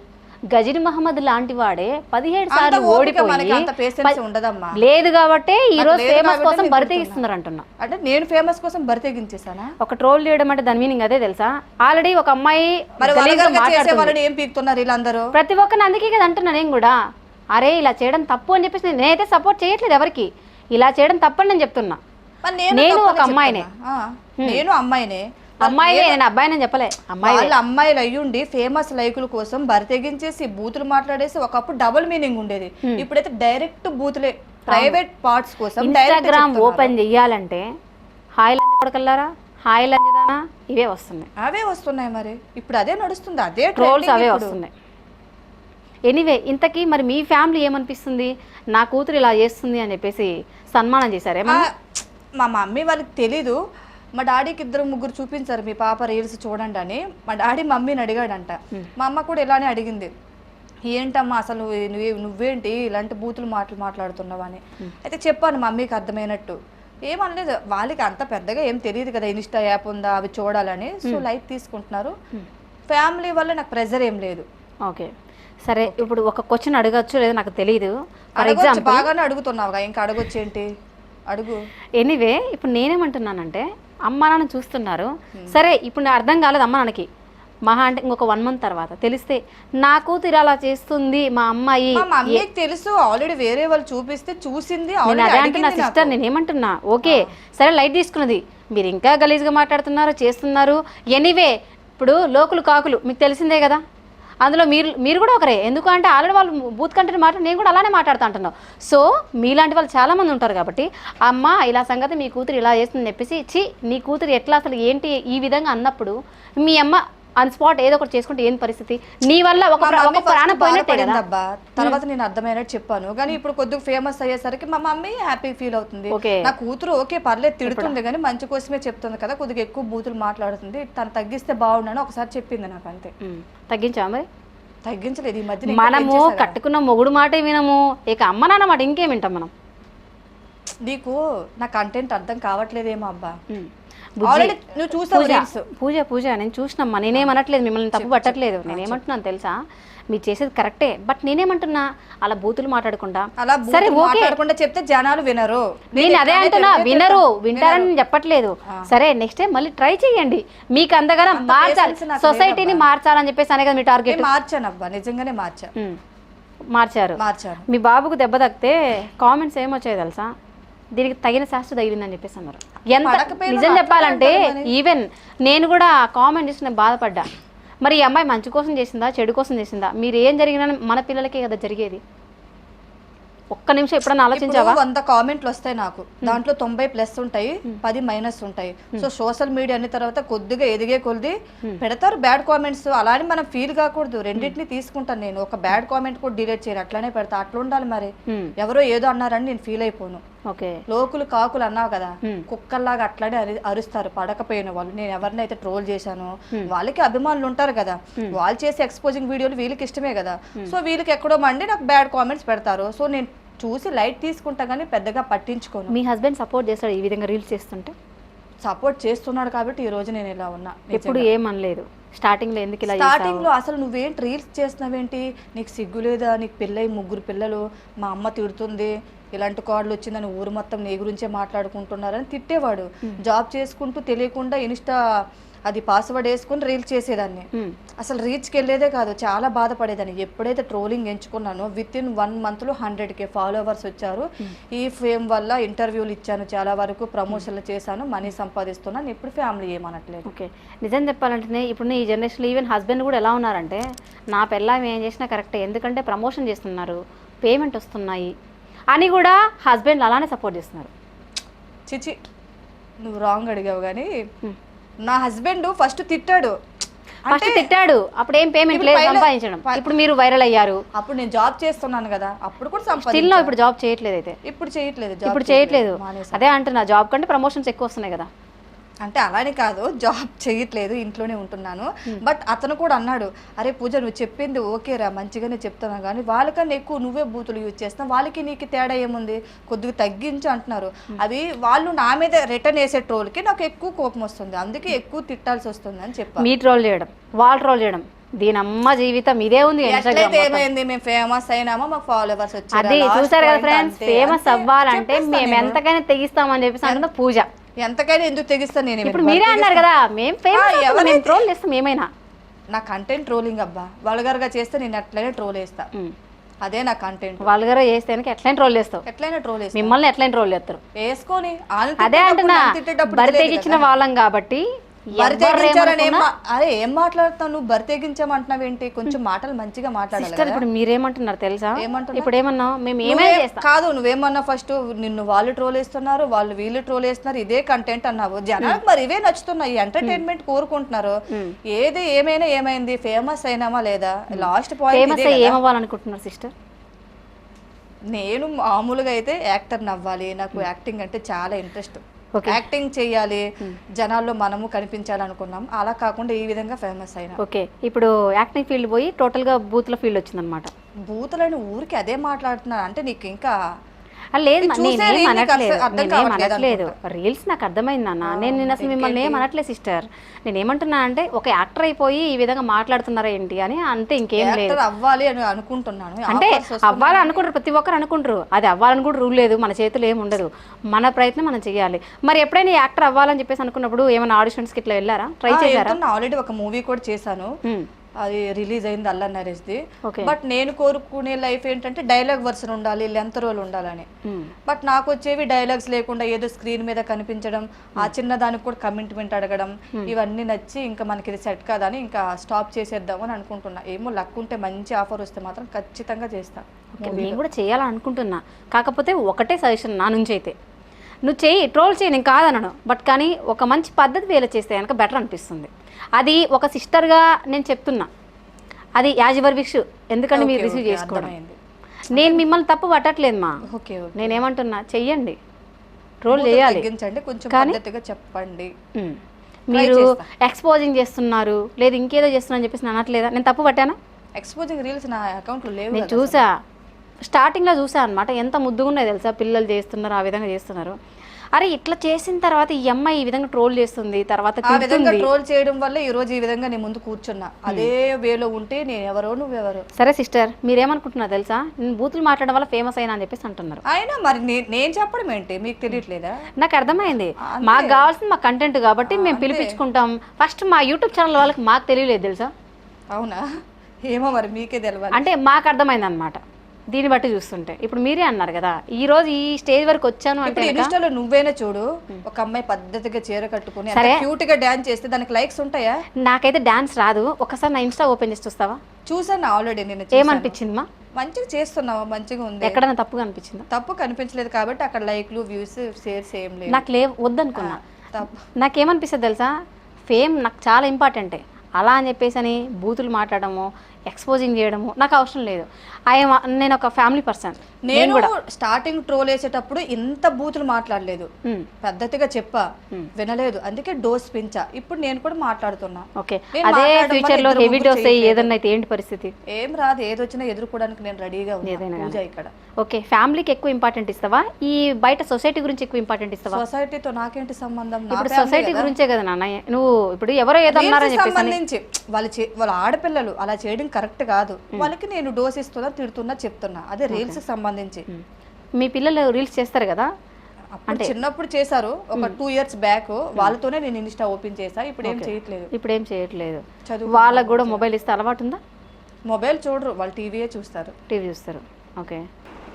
గజని మహమ్మద్ లాంటి వాడే 17 సార్లు ఓడిపోయి లేదు కాబట్టి ఈ రోజు ఫేమస్ కోసం బరితెగిస్తున్నారు అంటున్నా. అంటే నేను ఫేమస్ కోసం బరితెగించేసానా? ఒక ట్రోల్ చేయడం అంటే దాని మీనింగ్ అదే తెలుసా? ఆల్రెడీ ఒక అమ్మాయి ఏం పీకుతున్నారు వీళ్ళందరూ, ప్రతి ఒక్కరిని. అందుకే కదా అంటున్నా నేను కూడా, అరే ఇలా చేయడం తప్పు అని చెప్పేసి నేనైతే సపోర్ట్ చేయట్లేదు ఎవరికి. ఇలా చేయడం తప్పని నేను చెప్తున్నా. నేను ఒక అమ్మాయినే, అమ్మాయిలే, నేను అబ్బాయిని చెప్పలే. వాళ్ళ అమ్మాయిలు అయ్యుండి ఫేమస్ లైకుల కోసం బరితెగించేసి బూతులు మాట్లాడేసి ఒకప్పుడు డబుల్ మీనింగ్ ఉండేది, ఇప్పుడైతే డైరెక్ట్ బూతులే. ప్రైవేట్ పార్ట్స్ కోసం ఇన్స్టాగ్రామ్ ఓపెన్ చెయ్యాలంటే హాయ్ లంజ కొడకల్లారా, హాయ్ లంజదానా ఇవే వస్తున్నాయి. అవే వస్తున్నాయి మరి, ఇప్పుడు అదే నడుస్తుంది, అదే ట్రోల్స్ అవే వస్తున్నాయి. ఎనీవే, ఇంతకీ మరి మీ ఫ్యామిలీ ఏమనిపిస్తుంది? నా కూతురు ఇలా చేస్తుంది అని చెప్పేసి సన్మానం చేశారే? మా మమ్మీ వాళ్ళకి తెలీదు, మా డాడీకి 2-3 చూపించారు మీ పాప రీల్స్ చూడండి అని. మా డాడీ మమ్మీని అడిగాడంట, మా అమ్మ కూడా ఇలానే అడిగింది, ఏంటమ్మా అసలు నువ్వేంటి ఇలాంటి బూతులు మాట్లాడుతున్నావు అని. అయితే చెప్పాను మమ్మీకి అర్థమైనట్టు. ఏమనలేదు, వాళ్ళకి అంత పెద్దగా ఏం తెలియదు కదా, ఇన్స్టా యాప్ ఉందా అవి చూడాలని. సో లైట్ తీసుకుంటున్నారు. ఫ్యామిలీ వల్ల నాకు ప్రెజర్ ఏం లేదు. ఓకే సరే, ఇప్పుడు ఒక క్వశ్చన్ అడగచ్చు లేదా నాకు తెలియదు. ఫర్ ఎగ్జాంపుల్ బాగానే అడుగుతున్నావుగా, ఇంకా అడగొచ్చు ఏంటి, అడుగు. ఎనీవే, ఇప్పుడు నేనేమంటున్నానంటే అమ్మ నాన్న చూస్తున్నారు, సరే ఇప్పుడు అర్థం కాలేదు అమ్మ నాన్నకి, మహా అంటే ఇంకొక 1 మంత్ తర్వాత తెలిస్తే నా కూతురు అలా చేస్తుంది మా అమ్మాయి తెలుసు, ఆల్రెడీ వేరే వాళ్ళు చూపిస్తే చూసింది. అదే అంటున్నా సిస్టర్, నేనేమంటున్నా ఓకే సరే లైట్ తీసుకున్నది, మీరు ఇంకా గలీజ్గా మాట్లాడుతున్నారు చేస్తున్నారు. ఎనీవే, ఇప్పుడు లోకులు కాకులు మీకు తెలిసిందే కదా, అందులో మీరు కూడా ఒకరే. ఎందుకంటే ఆల్రెడీ వాళ్ళు బూత్ కంటే మాట్లాడి నేను కూడా అలానే మాట్లాడుతూ అంటున్నాను. సో మీలాంటి వాళ్ళు చాలామంది ఉంటారు కాబట్టి, అమ్మ ఇలా సంగతి మీ కూతురు ఇలా చేస్తుందని చెప్పేసి నీ కూతురు ఎట్లా అసలు ఏంటి ఈ విధంగా అన్నప్పుడు మీ అమ్మ ఆన్ స్పాట్ ఏదో ఒకటి చేసుకుంటే ఏం పరిస్థితి? నీ వల్ల ఒక ప్రాణం పోయినట్టే కదా. తర్వాత నేను అర్థమైనట్టు చెప్పాను, కానీ ఇప్పుడు కొద్దిగా ఫేమస్ అయ్యేసరికి మా మమ్మీ హ్యాపీ ఫీల్ అవుతుంది. నా కూతురు ఓకే పర్లేదు తిడుతుంది కానీ మంచి కోసమే చెప్తుంది కదా, కొద్దిగా ఎక్కువ బూతులు మాట్లాడుతుంది, తను తగ్గిస్తే బాగుండని ఒకసారి చెప్పింది నాకు, అంతే. తగ్గించా మరి? తగ్గించలేదు ఈ మధ్య మనము కట్టుకున్న మొగుడు మాట వినము, ఇక అమ్మ నాన్న మాట ఇంకేం వింటాం మనం. నీకు నా కంటెంట్ అర్థం కావట్లేదేమో అబ్బా. బుజ్జి, ఆల్రెడీ నువ్వు చూసావు పూజ నేను చూసినమ్మా, నేనేమనట్లేదు, మిమ్మల్ని తప్పు పట్టట్లేదు. నేనేమంటున్నాను తెలుసా, మీరు చేసేది కరెక్టే, బట్ నేనేమంటున్నా అలా బూతులు మాట్లాడకుండా. అలా సరే మాట్లాడకుండా చెప్తే జనాలు వినరు. నేను అదే అంటున్నా, వింటారని నేను చెప్పట్లేదు. సరే నెక్స్ట్ టైం మళ్ళీ ట్రై చేయండి, మీకు అందగా మార్చాలి, సొసైటీని మార్చాలని చెప్పేసి అనే కదా మీ టార్గెట్. మార్చాను అబ్బా, నిజంగానే మార్చారు. మీ బాబుకు దెబ్బ తగ్గితే కామెంట్స్ ఏమొచ్చాయి తెలుసా, దీనికి తగిన శాస్త్ర తగిలిందని చెప్పేసి అన్నారు. ఎంత నిజం చెప్పాలంటే ఈవెన్ నేను కూడా కామెంట్ చేసి నేను బాధపడ్డా. మరి ఈ అమ్మాయి మంచి కోసం చేసిందా చెడు కోసం చేసిందా? మీరు ఏం జరిగినా మన పిల్లలకే కదా జరిగేది. ఒక్క నిమిషం ఎప్పుడన్నా ఆలోచించావా? 100 కామెంట్లు వస్తాయి నాకు, దాంట్లో 90+ ఉంటాయి, 10- ఉంటాయి. సో సోషల్ మీడియా అన్ని తర్వాత కొద్దిగా ఎదిగే కొద్ది పెడతారు బ్యాడ్ కామెంట్స్. అలానే మనం ఫీల్ కాకూడదు, రెండింటిని తీసుకుంటాను నేను. ఒక బ్యాడ్ కామెంట్ కూడా డిలీట్ చేయరు, అట్లానే పెడతా. అట్లా ఉండాలి మరి. ఎవరో ఏదో అన్నారని నేను ఫీల్ అయిపోను. లోకులు కాకులు అన్నావు కదా, కుక్కల్లాగా అట్లానే అరుస్తారు పడకపోయిన వాళ్ళు. నేను ఎవరినైతే ట్రోల్ చేశాను వాళ్ళకి అభిమానులు ఉంటారు కదా, వాళ్ళు చేసే ఎక్స్పోజింగ్ వీడియోలు వీళ్ళకి ఇష్టమే కదా. సో వీళ్ళకి ఎక్కడో మండి నాకు బ్యాడ్ కామెంట్స్ పెడతారు. సో నేను చూసి లైట్ తీసుకుంటా కానీ పెద్దగా పట్టించుకోను. మీ హస్బెండ్ సపోర్ట్ చేస్తాడు ఈ విధంగా రీల్స్ చేస్తుంటే? సపోర్ట్ చేస్తున్నాడు కాబట్టి ఈ రోజు నేను ఇలా ఉన్నా. ఎప్పుడు ఏమనలేదు స్టార్టింగ్ లో. ఎందుకు ఇలా స్టార్టింగ్ లో అసలు నువ్వేంటి రీల్స్ చేస్తున్నావేంటి, నీకు సిగ్గు లేదా, నీకు పెళ్ళై 3 పిల్లలు, మా అమ్మ తిడుతుంది, ఇలాంటి కార్డులు వచ్చిందని ఊరు మొత్తం నీ గురించే మాట్లాడుకుంటున్నారని తిట్టేవాడు. జాబ్ చేసుకుంటూ తెలియకుండా ఇన్స్టా అది పాస్వర్డ్ వేసుకుని రీల్స్ చేసేదాన్ని. అసలు రీచ్కి వెళ్ళేదే కాదు, చాలా బాధపడేదాన్ని. ఎప్పుడైతే ట్రోలింగ్ ఎంచుకున్నానో విత్ ఇన్ 1 మంత్లో 100K ఫాలోవర్స్ వచ్చారు. ఈ ఫేమ్ వల్ల ఇంటర్వ్యూలు ఇచ్చాను, చాలా వరకు ప్రమోషన్లు చేశాను, మనీ సంపాదిస్తున్నాను. ఇప్పుడు ఫ్యామిలీ ఏమనట్లేదు. ఓకే, నిజం చెప్పాలంటే ఇప్పుడు ఈ జనరేషన్లో ఈవెన్ హస్బెండ్ కూడా ఎలా ఉన్నారంటే, నా పిల్లం ఏం చేసినా కరెక్టే, ఎందుకంటే ప్రమోషన్ చేస్తున్నారు, పేమెంట్ వస్తున్నాయి అని కూడా హస్బెండ్ అలానే సపోర్ట్ చేస్తున్నారు. చిచి, నువ్వు రాంగ్ అడిగావు. కానీ నా హస్బెండ్ ఫస్ట్ తిట్టాడు, అప్పుడు ఏం పేమెంట్ లేదు, సంపాదించడం. ఇప్పుడు మీరు వైరల్ అయ్యారు, అప్పుడు నేను జాబ్ చేస్తున్నాను కదా, అప్పుడు కూడా సంపాదించాను. ఇప్పుడు జాబ్ చేయట్లేదు, అయితే ఇప్పుడు చేయట్లేదు. అదే అంటున్నా, జాబ్ కంటే ప్రమోషన్స్ ఎక్కువ వస్తున్నాయి కదా. అంటే అలానే కాదు, జాబ్ చేయట్లేదు, ఇంట్లోనే ఉంటున్నాను. బట్ అతను కూడా అన్నాడు, అరే పూజ నువ్వు చెప్పింది ఓకేరా, మంచిగానే చెప్తున్నా, కానీ వాళ్ళకన్నా ఎక్కువ నువ్వే బూతులు యూజ్ చేస్తావు, వాళ్ళకి నీకు తేడా ఏముంది, కొద్దిగా తగ్గించు అంటున్నారు. అవి వాళ్ళు నా మీద రిటర్న్ వేసే ట్రోల్కి నాకు ఎక్కువ కోపం వస్తుంది, అందుకే ఎక్కువ తిట్టాల్సి వస్తుంది అని చెప్పాను. మీ ట్రోల్ చేయడం, వాళ్ళు ట్రోల్ చేయడం, దీని అమ్మ జీవితం ఇదే ఉంది. ఏమైంది, మేము ఫేమస్ అయినామా, మాకు ఫాలోవర్స్ వచ్చారు. అది చూసారు కదా ఫ్రెండ్స్, ఫేమస్ అవ్వాలంటే మేము ఎంతకైనా తెగిస్తామని చెప్పేసి అంటున్నా పూజ. ఎంతకైనా ఎందుకు తెగిస్తాను నేను? ఇప్పుడు మీరే అన్నారు కదా, మేము ట్రోల్ చేస్తాం ఏమైనా. నా కంటెంట్ ట్రోలింగ్ అబ్బా, వల్గర్గా చేస్తే నేను ఎట్లయినా ట్రోల్ వేస్తా, అదే నా కంటెంట్. వల్గర్గా చేస్తే ఎట్లయినా ట్రోల్ చేస్తావు, మిమ్మల్ని ఎట్లయినా ట్రోల్ చేస్తారు వేసుకొని. అదే అంటున్నా, బరి తెగించిన వాళ్ళం కాబట్టి. అరే ఏం మాట్లాడుతావు నువ్వు, బరి తెగించామంటున్నావేంటి? కొంచెం మాటలు మంచిగా మాట్లాడాలి. ఇప్పుడు మీరేమంటున్నారు తెలుసా, ఇప్పుడు ఏమన్నా మేము ఏమైనా చేస్తాం కాదు, నువ్వేమన్నా ఫస్ట్ నిన్ను వాళ్ళు ట్రోల్ వేస్తున్నారు, వాళ్ళు వీళ్ళు ట్రోల్ వేస్తున్నారు, ఇదే కంటెంట్ అన్నావు. జనాలకు మరి ఇవే నచ్చుతున్నాయి, ఎంటర్టైన్మెంట్ కోరుకుంటున్నారు. ఏది ఏమైనా ఏమైంది, ఫేమస్ అయినామా లేదా, లాస్ట్ పాయింట్. ఏమవ్వాలనుకుంటున్నారు సిస్టర్? నేను మామూలుగా అయితే యాక్టర్ అవ్వాలి, నాకు యాక్టింగ్ అంటే చాలా ఇంట్రెస్ట్. యాక్టింగ్ చేయాలి, జనాల్లో మనము కనిపించాలనుకున్నాం. అలా కాకుండా ఈ విధంగా ఫేమస్ అయినా. ఓకే, ఇప్పుడు యాక్టింగ్ ఫీల్డ్ పోయి టోటల్గా బూత్ల ఫీల్డ్ వచ్చిందనమాట. బూతులని ఊరికి అదే మాట్లాడుతున్నారు అంటే నీకు ఇంకా లేదు, నేనేం అనట్లేదు. రీల్స్ నాకు అర్థమైంది అన్న, నేను అసలు మిమ్మల్ని ఏం అనట్లేదు సిస్టర్. నేను ఏమంటున్నా అంటే, ఒక యాక్టర్ అయిపోయి ఈ విధంగా మాట్లాడుతున్నారా ఏంటి అని, అంతే, ఇంకేం లేదు. అవ్వాలి అని అనుకుంటున్నాను, అంటే అవ్వాలి అనుకుంటారు, ప్రతి ఒక్కరు అనుకుంటారు. అది అవ్వాలని కూడా రూల్ లేదు, మన చేతులు ఏమి ఉండదు, మన ప్రయత్నం మనం చేయాలి. మరి ఎప్పుడైనా యాక్టర్ అవ్వాలని చెప్పేసి అనుకున్నప్పుడు ఏమైనా ఆడిషన్స్కి ఇట్లా వెళ్ళారా, ట్రై చేశారా? ఆల్రెడీ ఒక మూవీ కూడా చేశాను, అది రిలీజ్ అయింది, అల్లా నరేష్ది. బట్ నేను కోరుకునే లైఫ్ ఏంటంటే డైలాగ్ వర్షన్ ఉండాలి, లెంత్ రోల్ ఉండాలని. బట్ నాకు వచ్చేవి డైలాగ్స్ లేకుండా ఏదో స్క్రీన్ మీద కనిపించడం, ఆ చిన్న దానికి కూడా కమిట్మెంట్ అడగడం, ఇవన్నీ నచ్చి ఇంకా మనకి ఇది సెట్ కాదని ఇంకా స్టాప్ చేసేద్దామని అనుకుంటున్నా. ఏమో లక్ ఉంటే మంచి ఆఫర్ వస్తే మాత్రం ఖచ్చితంగా చేస్తాను. నేను కూడా చేయాలని అనుకుంటున్నా, కాకపోతే ఒకటే సజెషన్ నా నుంచి అయితే, నువ్వు చెయ్యి, ట్రోల్ చేయి, నేను కాదనను. బట్ కానీ ఒక మంచి పద్ధతి వేళ చేస్తే కనుక బెటర్ అనిపిస్తుంది. అది ఒక సిస్టర్గా నేను చెప్తున్నా, అది యాజ్ యువర్ విష్, ఎందుకంటే మీరు రిసీవ్ చేసుకోవడం. నేను మిమ్మల్ని తప్పు పట్టట్లేదు మా, నేనేమంటున్నా చెయ్యండి, ట్రోల్ చేయాలి, కానీ చెప్పండి. మీరు ఎక్స్పోజింగ్ చేస్తున్నారు, లేదు ఇంకేదో చేస్తున్నా అని చెప్పేసి నేను అనట్లేదా? నేను తప్పు పట్టానా? ఎక్స్పోజింగ్ రీల్స్ నా అకౌంట్లో లేవు నేను కదా చూసా, స్టార్టింగ్లో చూసా అనమాట. ఎంత ముద్దుగా ఉన్నాయి తెలుసా, పిల్లలు చేస్తున్నారు, ఆ విధంగా చేస్తున్నారు. అరే ఇట్లా చేసిన తర్వాత ఈ అమ్మాయి ఈ విధంగా ట్రోల్ చేస్తుంది, తర్వాత ఆ విధంగా ట్రోల్ చేయడం వల్ల ఈ రోజు ఈ విధంగా నేను ముందు కూర్చున్నా. అదే వేలో ఉంటే నేను ఎవరో నువ్వెవరు. సరే సిస్టర్, మీరేమనుకుంటున్నారు తెలుసా, నేను బూతులు మాట్లాడడం వల్ల ఫేమస్ అయినా అని చెప్పేసి అంటున్నారు. అయినా మరి నేను చెప్పడం ఏంటి, మీకు తెలియట్లేదా? నాకు అర్థమైంది, మాకు కావాల్సింది మా కంటెంట్ కాబట్టి మేము పిలిపించుకుంటాం. ఫస్ట్ మా యూట్యూబ్ ఛానల్ వాళ్ళకి మాకు తెలియలేదు తెలుసా. అవునా? ఏమో మరి మీకే తెలియాలి. అంటే మాకు అర్థమైంది అనమాట దీన్ని బట్టి చూస్తుంటే. ఇప్పుడు మీరే అన్నారు కదా ఈ రోజు ఈ స్టేజ్ వరకు వచ్చాను అంటే ఇన్స్టాలో నువ్వేనా చూడు, ఒక అమ్మాయి పద్ధతిగా చీర కట్టుకుని క్యూట్ గా డాన్స్ చేస్తే దానికి లైక్స్ ఉంటాయా? నాకైతే డాన్స్ రాదు, ఒకసారి నా ఇన్స్టా ఓపెన్ చేసి చూస్తావా? చూసాను ఆల్రెడీ. నేను ఏమనిపించింది మా? మంచిగా చేస్తున్నావా, మంచిగా ఉంది. ఎక్కడైనా తప్పుగా అనిపించిందా? తప్పు కనిపించలేదు కాబట్టి అక్కడ లైక్లు వ్యూస్ షేర్స్ ఏం లేదు. నాకు లేవు, వద్దనుకున్నా. నాకేమనిపిస్తుంది తెలుసా, ఫేమ్ నాకు చాలా ఇంపార్టెంటే. అలా అని చెప్పేసి అని బూతులు మాట్లాడము, ఎక్స్పోజింగ్ చేయడము నాకు అవసరం లేదు. నేను ఒక ఫ్యామిలీ పర్సన్. నేను కూడా స్టార్టింగ్ ట్రోల్ వేసేటప్పుడు ఇంత బూతులు మాట్లాడలేదు, పద్ధతిగా చెప్పా, వినలేదు, అందుకే డోస్ పెంచా. ఇప్పుడు నేను కూడా మాట్లాడుతున్నా. ఓకే, అదే ఫ్యూచర్ లో హెవీ డోస్ అయ్యి ఏదన్నా అయితే ఏంటి పరిస్థితి? ఏం రాదు, ఏదొచ్చినా ఎదుర్కోవడానికి నేను రెడీగా ఉన్నా ఇక్కడ. ఓకే, ఫ్యామిలీకి ఎక్కువ ఇంపార్టెంట్ ఇస్తావా, ఈ బయట సొసైటీ గురించి ఎక్కువ ఇంపార్టెంట్ ఇస్తావా? సొసైటీతో నాకేంటి సంబంధం? ఇప్పుడు సొసైటీ గురించే కదా నాన్న. నువ్వు ఇప్పుడు ఎవరో ఏదో అన్నారని సంబంధించి వాళ్ళ ఆడపిల్లలు అలా చేయడం కరెక్ట్ కాదు. వాళ్ళకి నేను డోస్ ఇస్తున్నా, తిడుతున్నా, చెప్తున్నా. అదే రీల్స్ సంబంధించి. మీ పిల్లలు రీల్స్ చేస్తారు కదా, అంటే చిన్నప్పుడు చేశారు, ఒక 2 years బ్యాక్. వాళ్ళతోనే నేను ఇన్స్టా ఓపెన్ చేసా. ఇప్పుడు ఏం చేయట్లేదు. ఇప్పుడు ఏం చేయట్లేదు. వాళ్ళకు కూడా మొబైల్ ఇస్తే అలవాటు ఉందా? మొబైల్ చూడరు, వాళ్ళు టీవీయే చూస్తారు. టీవీ చూస్తారు. ఓకే,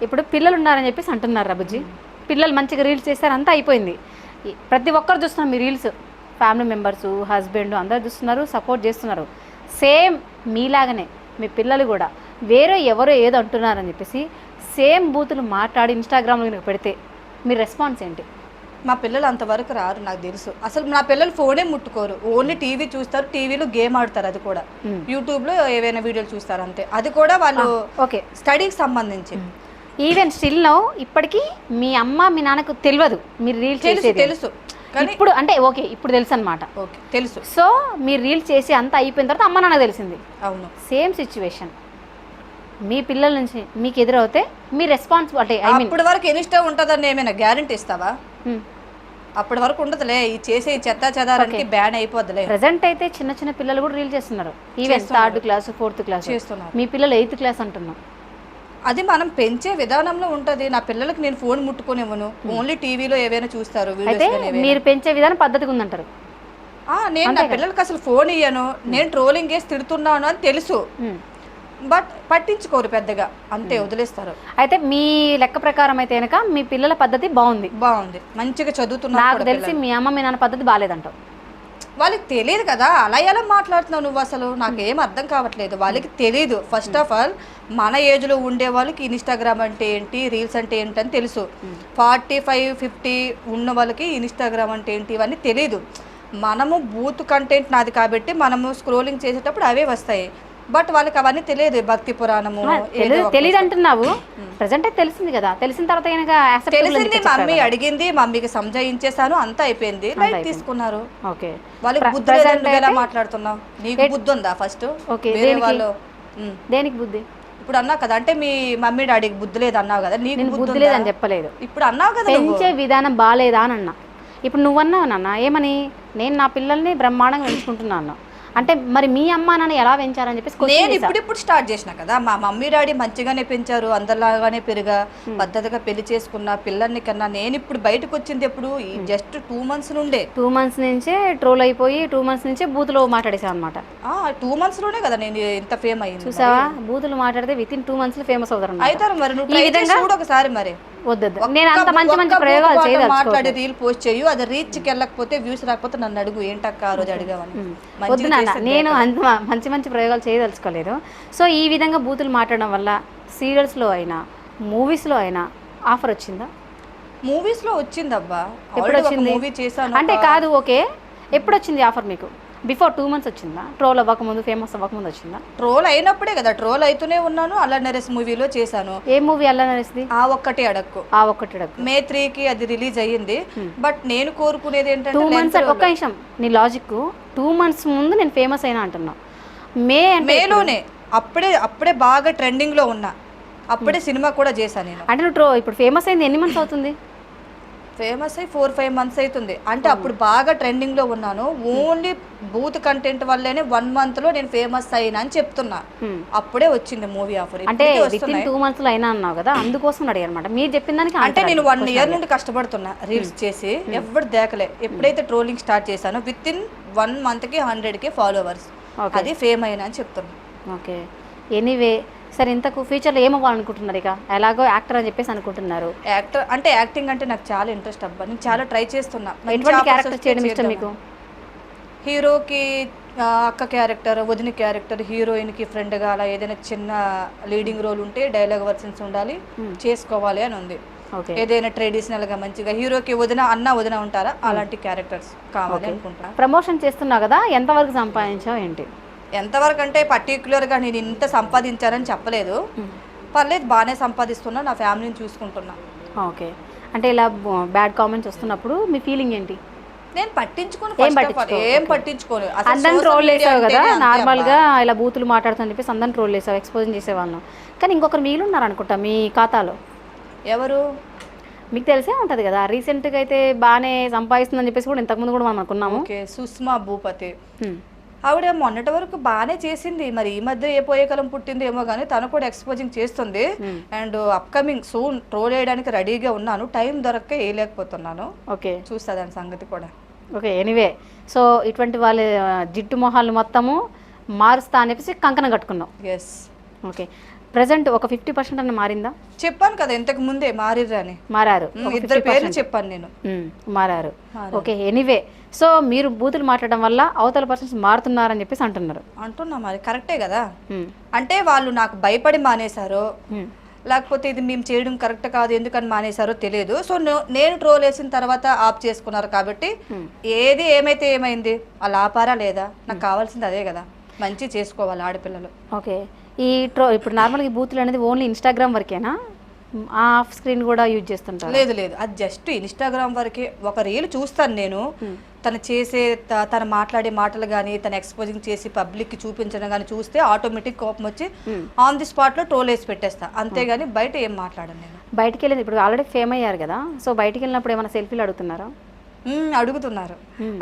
ఇప్పుడు పిల్లలు ఉన్నారని చెప్పేసి అంటున్నారు రబుజీ. పిల్లలు మంచిగా రీల్స్ చేస్తారు, అంతా అయిపోయింది. ప్రతి ఒక్కరు చూస్తున్నారు మీ రీల్స్, ఫ్యామిలీ మెంబర్స్, హస్బెండ్ అందరు చూస్తున్నారు, సపోర్ట్ చేస్తున్నారు. సేమ్ మీలాగనే మీ పిల్లలు కూడా వేరే ఎవరో ఏదో అంటున్నారని చెప్పేసి సేమ్ బూతులు మాట్లాడి ఇన్స్టాగ్రామ్లో పెడితే మీ రెస్పాన్స్ ఏంటి? మా పిల్లలు అంతవరకు రారు, నాకు తెలుసు. అసలు నా పిల్లలు ఫోనే ముట్టుకోరు, ఓన్లీ టీవీ చూస్తారు, టీవీలో గేమ్ ఆడతారు. అది కూడా యూట్యూబ్లో ఏవైనా వీడియోలు చూస్తారు అంతే. అది కూడా వాళ్ళు ఓకే స్టడీకి సంబంధించి. ఈవెన్ స్టిల్ నో ఇప్పటికీ మీ అమ్మ మీ నాన్నకు తెలియదు మీరు రీల్స్ చేసేది. తెలుసు ఇప్పుడు అంటే ఓకే ఇప్పుడు తెలుసు అనమాట. ఓకే తెలుసు. సో మీరు రీల్స్ చేసి అంతా అయిపోయిన తర్వాత అమ్మ నాన్నకు తెలిసింది. అవును. సేమ్ సిచ్యువేషన్ మీ పిల్లల నుంచి మీకు ఎదురవుతే మీ రెస్పాన్స్ అంటే అప్పటి వరకు ఇన్స్టా ఉంటుందని ఏమైనా గ్యారెంటీ ఇస్తావా? అప్పటి వరకు ఉండదులే, ఈ చేసే చెత్త చెదారానికి బ్యాన్ అయిపోద్దులే. ప్రెసెంట్ అయితే చిన్న చిన్న పిల్లలు కూడా రీల్ చేస్తున్నారు. Even 3rd class 4th class చేస్తున్నారు. మీ పిల్లలు 8th క్లాస్ అంటున్నాం. అది మనం పెంచే విధానంలో ఉంటది. నా పిల్లలకి నేను ఫోన్ ముట్టుకోనివ్వను, ఓన్లీ టీవీలో ఏవైనా చూస్తారు. మీరు పెంచే విధానం పద్ధతిగా ఉందంటారు. నేను నా పిల్లలకి అసలు ఫోన్ ఇయ్యను, నేను ట్రోలింగ్ చేసి తిడుతున్నాను అని తెలుసు, బట్ పట్టించుకోరు పెద్దగా, అంతే వదిలేస్తారు. అయితే మీ లెక్క ప్రకారం అయితే కనుక మీ పిల్లల పద్ధతి బాగుంది, మంచిగా చదువుతున్నారు. నాకు తెలిసి మీ అమ్మ మీ నాన్న పద్ధతి బాగాలేదంటావు. వాళ్ళకి తెలియదు కదా, అలా ఎలా మాట్లాడుతున్నావు నువ్వు, అసలు నాకేం అర్థం కావట్లేదు. వాళ్ళకి తెలియదు. ఫస్ట్ ఆఫ్ ఆల్ మన ఏజ్లో ఉండే వాళ్ళకి ఇన్స్టాగ్రామ్ అంటే ఏంటి, రీల్స్ అంటే ఏంటి అని తెలుసు. 45-50 ఉన్న వాళ్ళకి ఇన్స్టాగ్రామ్ అంటే ఏంటి ఇవన్నీ తెలియదు. మనము బూత్ కంటెంట్ నాది కాబట్టి మనము స్క్రోలింగ్ చేసేటప్పుడు అవే వస్తాయి, బట్ వాళ్ళకి అవన్నీ తెలియదు. భక్తి పురాణము తెలియదు అంటున్నావు, ప్రెసెంట్ అయితే తెలిసింది కదా. తెలిసిన తర్వాత తెలిసింది, మమ్మీ అడిగింది, మమ్మీకి సంజాయించేసాను, అంతా అయిపోయింది, లైట్ తీసుకున్నారు. ఓకే, వాళ్ళకి బుద్ధి లేదని ఎలా మాట్లాడుతున్నావు? నీకు బుద్ధి ఉందా ఫస్ట్? వాళ్ళు దేనికి బుద్ధి? ఇప్పుడు అన్నావు కదా, అంటే మీ మమ్మీ డాడీకి బుద్ధి లేదు అన్నావు కదా, నీకు బుద్ధి లేదని చెప్పలేదు. ఇప్పుడు అన్నావు కదా, పెంచే విధానం బాగాలేదా అని అన్నా. ఇప్పుడు నువ్వన్నావు నాన్న ఏమని, నేను నా పిల్లల్ని బ్రహ్మాండంగా పెంచుకుంటున్నాను అంటే మరి మీ అమ్మ నాన్న ఎలా పెంచారని చెప్పేసి నేను ఇప్పుడు స్టార్ట్ చేసిన కదా. మా మమ్మీ డాడీ మంచిగానే పెంచారు, అందరిలాగానే పెరిగా పద్ధతిగా పెళ్లి చేసుకున్న పిల్లల్ని కన్నా. నేను ఇప్పుడు బయటకు వచ్చింది ఎప్పుడు, జస్ట్ 2 months నుండే. 2 months నుంచే ట్రోల్ అయిపోయి 2 months నుంచే బూతులో మాట్లాడేసావు అనమాట. 2 months లోనే కదా నేను ఇంత ఫేమ్ అయ్యింది. చూసావా, బూతులు మాట్లాడితే వితిన్ 2 months లో ఫేమస్ అవుతారు. అవుతారు మరి, నువ్వు చూడు ఒకసారి. మరి వద్దు, నేను అంత మంచి మంచి ప్రయోగాలు చేయలేదు. మాట్లాడి రీల్ పోస్ట్ చేయు, అది రీచ్కి వెళ్ళకపోతే వ్యూస్ రాకపోతే నన్ను అడుగు, ఏంటక్క ఆ రోజు అడిగావని. వద్దు నాన్న, నేను అంత మంచి మంచి ప్రయోగాలు చేయదలుచుకోలేదు. సో ఈ విధంగా బూతులు మాట్లాడడం వల్ల సీరియల్స్లో అయినా మూవీస్లో అయినా ఆఫర్ వచ్చిందా? మూవీస్లో వచ్చిందబ్బా. ఎప్పుడు వచ్చింది? మూవీ చేశాను అంటే కాదు, ఓకే, ఎప్పుడు వచ్చింది ఆఫర్ మీకు? బిఫోర్ 2 months వచ్చిందా? ట్రోల్ అవ్వకముందు, ఫేమస్ అవ్వకముందు వచ్చిందా? ట్రోల్ అయినప్పుడే కదా, ట్రోల్ అవుతూనే ఉన్నాను. అల్లా నరేష్ మూవీలో చేశాను. ఏ మూవీ అల్లా నరేష్ది? ఆ ఒక్కటి అడక్కు. ఆ ఒక్కటి అడక్కు May 3కి అది రిలీజ్ అయ్యింది. బట్ నేను కోరుకునేది ఏంటంటే 2 months. ఒక్క నిమిషం, నీ లాజిక్ 2 months ముందు నేను ఫేమస్ అయినా అంటున్నా. మేలోనే అప్పుడే బాగా ట్రెండింగ్లో ఉన్నా, అప్పుడే సినిమా కూడా చేశాను నేను. అంటే నువ్వు ఇప్పుడు ఫేమస్ అయింది ఎన్ని మంత్స్ అవుతుంది? ఫేమస్ అయ్యి 4-5 మంత్స్ అవుతుంది. అంటే అప్పుడు బాగా ట్రెండింగ్లో ఉన్నాను. ఓన్లీ బూత్ కంటెంట్ వల్లేనే 1 monthలో నేను ఫేమస్ అయినా అని చెప్తున్నా. అప్పుడే వచ్చింది మూవీ ఆఫర్. అంటే వితిన్ 2 months అయినా అన్నావు కదా, అందుకోసం అడిగాను అనమాట. మీరు చెప్పిన దానికి అంటే నేను 1 year నుండి కష్టపడుతున్నా రీల్స్ చేసి, ఎవరు దేకలే. ఎప్పుడైతే ట్రోలింగ్ స్టార్ట్ చేశానో వితిన్ 1 monthకి 100K ఫాలోవర్స్, అది ఫేమ్ అయినా అని చెప్తున్నా. ఓకే, ఎనీవే సరే, ఇంతకు ఫ్యూచర్లో ఏమవ్వాలనుకుంటున్నారు? ఇక ఎలాగో యాక్టర్ అని చెప్పేసి అనుకుంటున్నారు. యాక్టర్ అంటే యాక్టింగ్ అంటే నాకు చాలా ఇంట్రెస్ట్ అబ్బా. నేను చాలా ట్రై చేస్తున్నా. ఎటువంటి క్యారెక్టర్ చేయడం ఇష్టం మీకు? హీరోకి అక్క క్యారెక్టర్, వదిన క్యారెక్టర్, హీరోయిన్కి ఫ్రెండ్గా అలా ఏదైనా చిన్న లీడింగ్ రోల్ ఉంటే డైలాగ్ వర్షన్స్ ఉండాలి, చేసుకోవాలి అని ఉంది. ఏదైనా ట్రెడిషనల్గా మంచిగా హీరోకి వదిన ఉంటారా, అలాంటి క్యారెక్టర్స్ కావాలి అనుకుంటా. ప్రమోషన్ చేస్తున్నావు కదా, ఎంతవరకు సంపాదించావు ఏంటి? ఎంతవరకు అంటే పర్టికులర్గా నేను ఇంత సంపాదించానని చెప్పలేదు. పర్లేదు, బాగానే సంపాదిస్తున్నా, నా ఫ్యామిలీని చూసుకుంటున్నా. ఓకే, అంటే ఇలా బ్యాడ్ కామెంట్స్ వస్తున్నప్పుడు మీ ఫీలింగ్ ఏంటి? నేను ఏం పట్టించుకోను. అందరిని ట్రోల్ చేసావు కదా, నార్మల్గా ఇలా బూతులు మాట్లాడుతాను చెప్పేసి అందరిని ట్రోల్ చేసావు, ఎక్స్పోజింగ్ చేసేవాళ్ళం. కానీ ఇంకొకరు మిగిలిన్నారు అనుకుంటా మీ ఖాతాలో. ఎవరు? మీకు తెలిసే ఉంటుంది కదా, రీసెంట్గా అయితే బాగానే సంపాదిస్తుందని చెప్పేసి కూడా ఇంతకుముందు కూడా మనం అనుకున్నాము. ఓకే, సుష్మా భూపతి. ఆవిడ మొన్నటి వరకు బాగానే చేసింది, మరి ఈ మధ్య ఏ పోయే కాలం పుట్టింది ఏమో కానీ తను కూడా ఎక్స్పోజింగ్ చేస్తుంది. అండ్ అప్కమింగ్ సూన్ ట్రోల్ వేయడానికి రెడీగా ఉన్నాను, టైం దొరక్క వేయలేకపోతున్నాను. ఓకే, చూస్తా దాని సంగతి కూడా. ఓకే, ఎనీవే సో ఇటువంటి వాళ్ళ జిట్టు మొహాలు మొత్తము మారుస్తా అని చెప్పేసి కంకణం కట్టుకున్నాం. ఎస్. ఓకే, ప్రజెంట్ ఒక 50% అని మారిందా? చెప్పాను కదా ఇంతకు ముందే మారిర్రని. మారారు, 2 పేర్లు చెప్పాను నేను. మారారు. ఓకే, ఎనీవే సో మీరు బూతులు మాట్లాడడం వల్ల అవతల పర్సన్స్ మారుతున్నారని చెప్పేసి అంటున్నా మరి కరెక్టే కదా. అంటే వాళ్ళు నాకు భయపడి మానేశారో, లేకపోతే ఇది మేము చేయడం కరెక్ట్ కాదు ఎందుకని మానేశారో తెలియదు. సో నేను ట్రోల్ వేసిన తర్వాత ఆప్ చేసుకున్నారు కాబట్టి ఏది ఏమైతే ఏమైంది, వాళ్ళు ఆపారా లేదా, నాకు కావాల్సింది అదే కదా, మంచి చేసుకోవాలి ఆడపిల్లలు. ఓకే, ఇప్పుడు నార్మల్గా ఈ బూతులు అనేది ఓన్లీ ఇన్స్టాగ్రామ్ వరకేనా, ఆఫ్ స్క్రీన్ కూడా యూజ్ చేస్తుంటారు? లేదు, అది జస్ట్ ఇన్స్టాగ్రామ్ వరకే. ఒక రీల్ చూస్తాను నేను, తను మాట్లాడే మాటలు కానీ, తను ఎక్స్పోజింగ్ చేసి పబ్లిక్కి చూపించడం కానీ చూస్తే ఆటోమేటిక్ కోపం వచ్చి ఆన్ ది స్పాట్లో ట్రోల్ వేసి పెట్టేస్తా, అంతేగాని బయట ఏం మాట్లాడను నేను. బయటికి వెళ్ళింది ఇప్పుడు ఆల్రెడీ ఫేమ్ అయ్యారు కదా, సో బయటికి వెళ్ళినప్పుడు ఏమైనా సెల్ఫీలు అడుగుతున్నారా? అడుగుతున్నారు.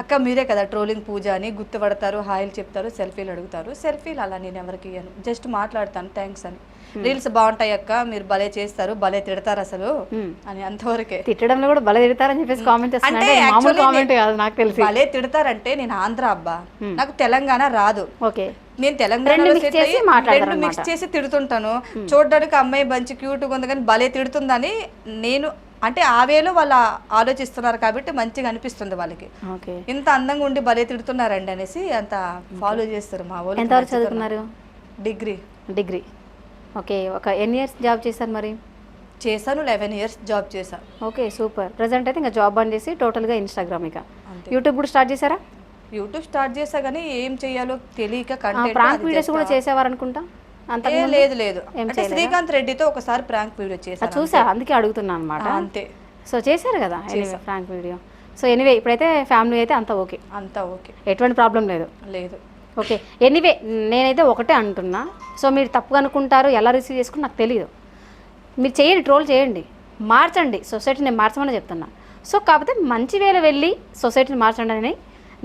అక్క మీరే కదా ట్రోలింగ్ పూజ అని గుర్తుపడతారు, హాయిలు చెప్తారు, సెల్ఫీలు అడుగుతారు. సెల్ఫీలు అలా నేను ఎవరికి ఇయ్యను, జస్ట్ మాట్లాడతాను థ్యాంక్స్ అని. రీల్స్ బాగుంటాయి అక్క, మీరు భలే చేస్తారు, భలే తిడతారు అసలు అని, అంతవరకే. తిట్టడంలో కూడా భలే తిడతారని చెప్పేసి కామెంట్ అంటే నాకు తెలిసి భలే తిడతారంటే నేను ఆంధ్ర అబ్బా, నాకు తెలంగాణ రాదు. ఓకే, నేను తెలంగాణలో రెండు మిక్స్ చేసి తిడుతుంటాను. చూడడానికి అమ్మాయి మంచి క్యూట్గా ఉంది కానీ భలే తిడుతుందని నేను, అంటే ఆ వేలో వాళ్ళు ఆలోచిస్తున్నారు కాబట్టి మంచిగా అనిపిస్తుంది వాళ్ళకి. ఇంత అందంగా ఉండి భలే తిడుతున్నారండి అనేసి అంత ఫాలో చేస్తారు మా వాళ్ళు. ఎంతవరకు చదువుకున్నారు? డిగ్రీ. ఓకే, ఒక ఎన్ని ఇయర్స్ జాబ్ చేశారు మరి? చేశాను, 11 years జాబ్ చేశాను. Okay, super. ప్రజెంట్ అయితే ఇంకా జాబ్ బంద్ చేసి టోటల్గా ఇన్స్టాగ్రామ్, ఇక యూట్యూబ్ కూడా స్టార్ట్ చేశారా? యూట్యూబ్ స్టార్ట్ చేసా కానీ ఏం చేయాలో తెలియక కంటెంట్, ప్రాంక్ వీడియోస్ కూడా చేసేవారు అనుకుంటా. లేదు, అంటే శ్రీకాంత్ రెడ్డితో ఒకసారి ప్రాంక్ వీడియో చేశాను, చూసా, అందుకే అడుగుతున్నాను అనమాట. అంతే. సో చేశారు కదా ప్రాంక్ వీడియో. సో ఎనీవే ఇప్పుడైతే ఫ్యామిలీ అయితే అంతా ఓకే, ఎటువంటి ప్రాబ్లం లేదు. ఓకే, ఎనీవే నేనైతే ఒకటే అంటున్నా, సో మీరు తప్పుగా అనుకుంటారు, ఎలా రిసీవ్ చేసుకుని నాకు తెలియదు. మీరు చేయండి, ట్రోల్ చేయండి, మార్చండి, సొసైటీని మార్చమని చెప్తున్నా. సో కాకపోతే మంచి వేళ వెళ్ళి సొసైటీని మార్చండి అని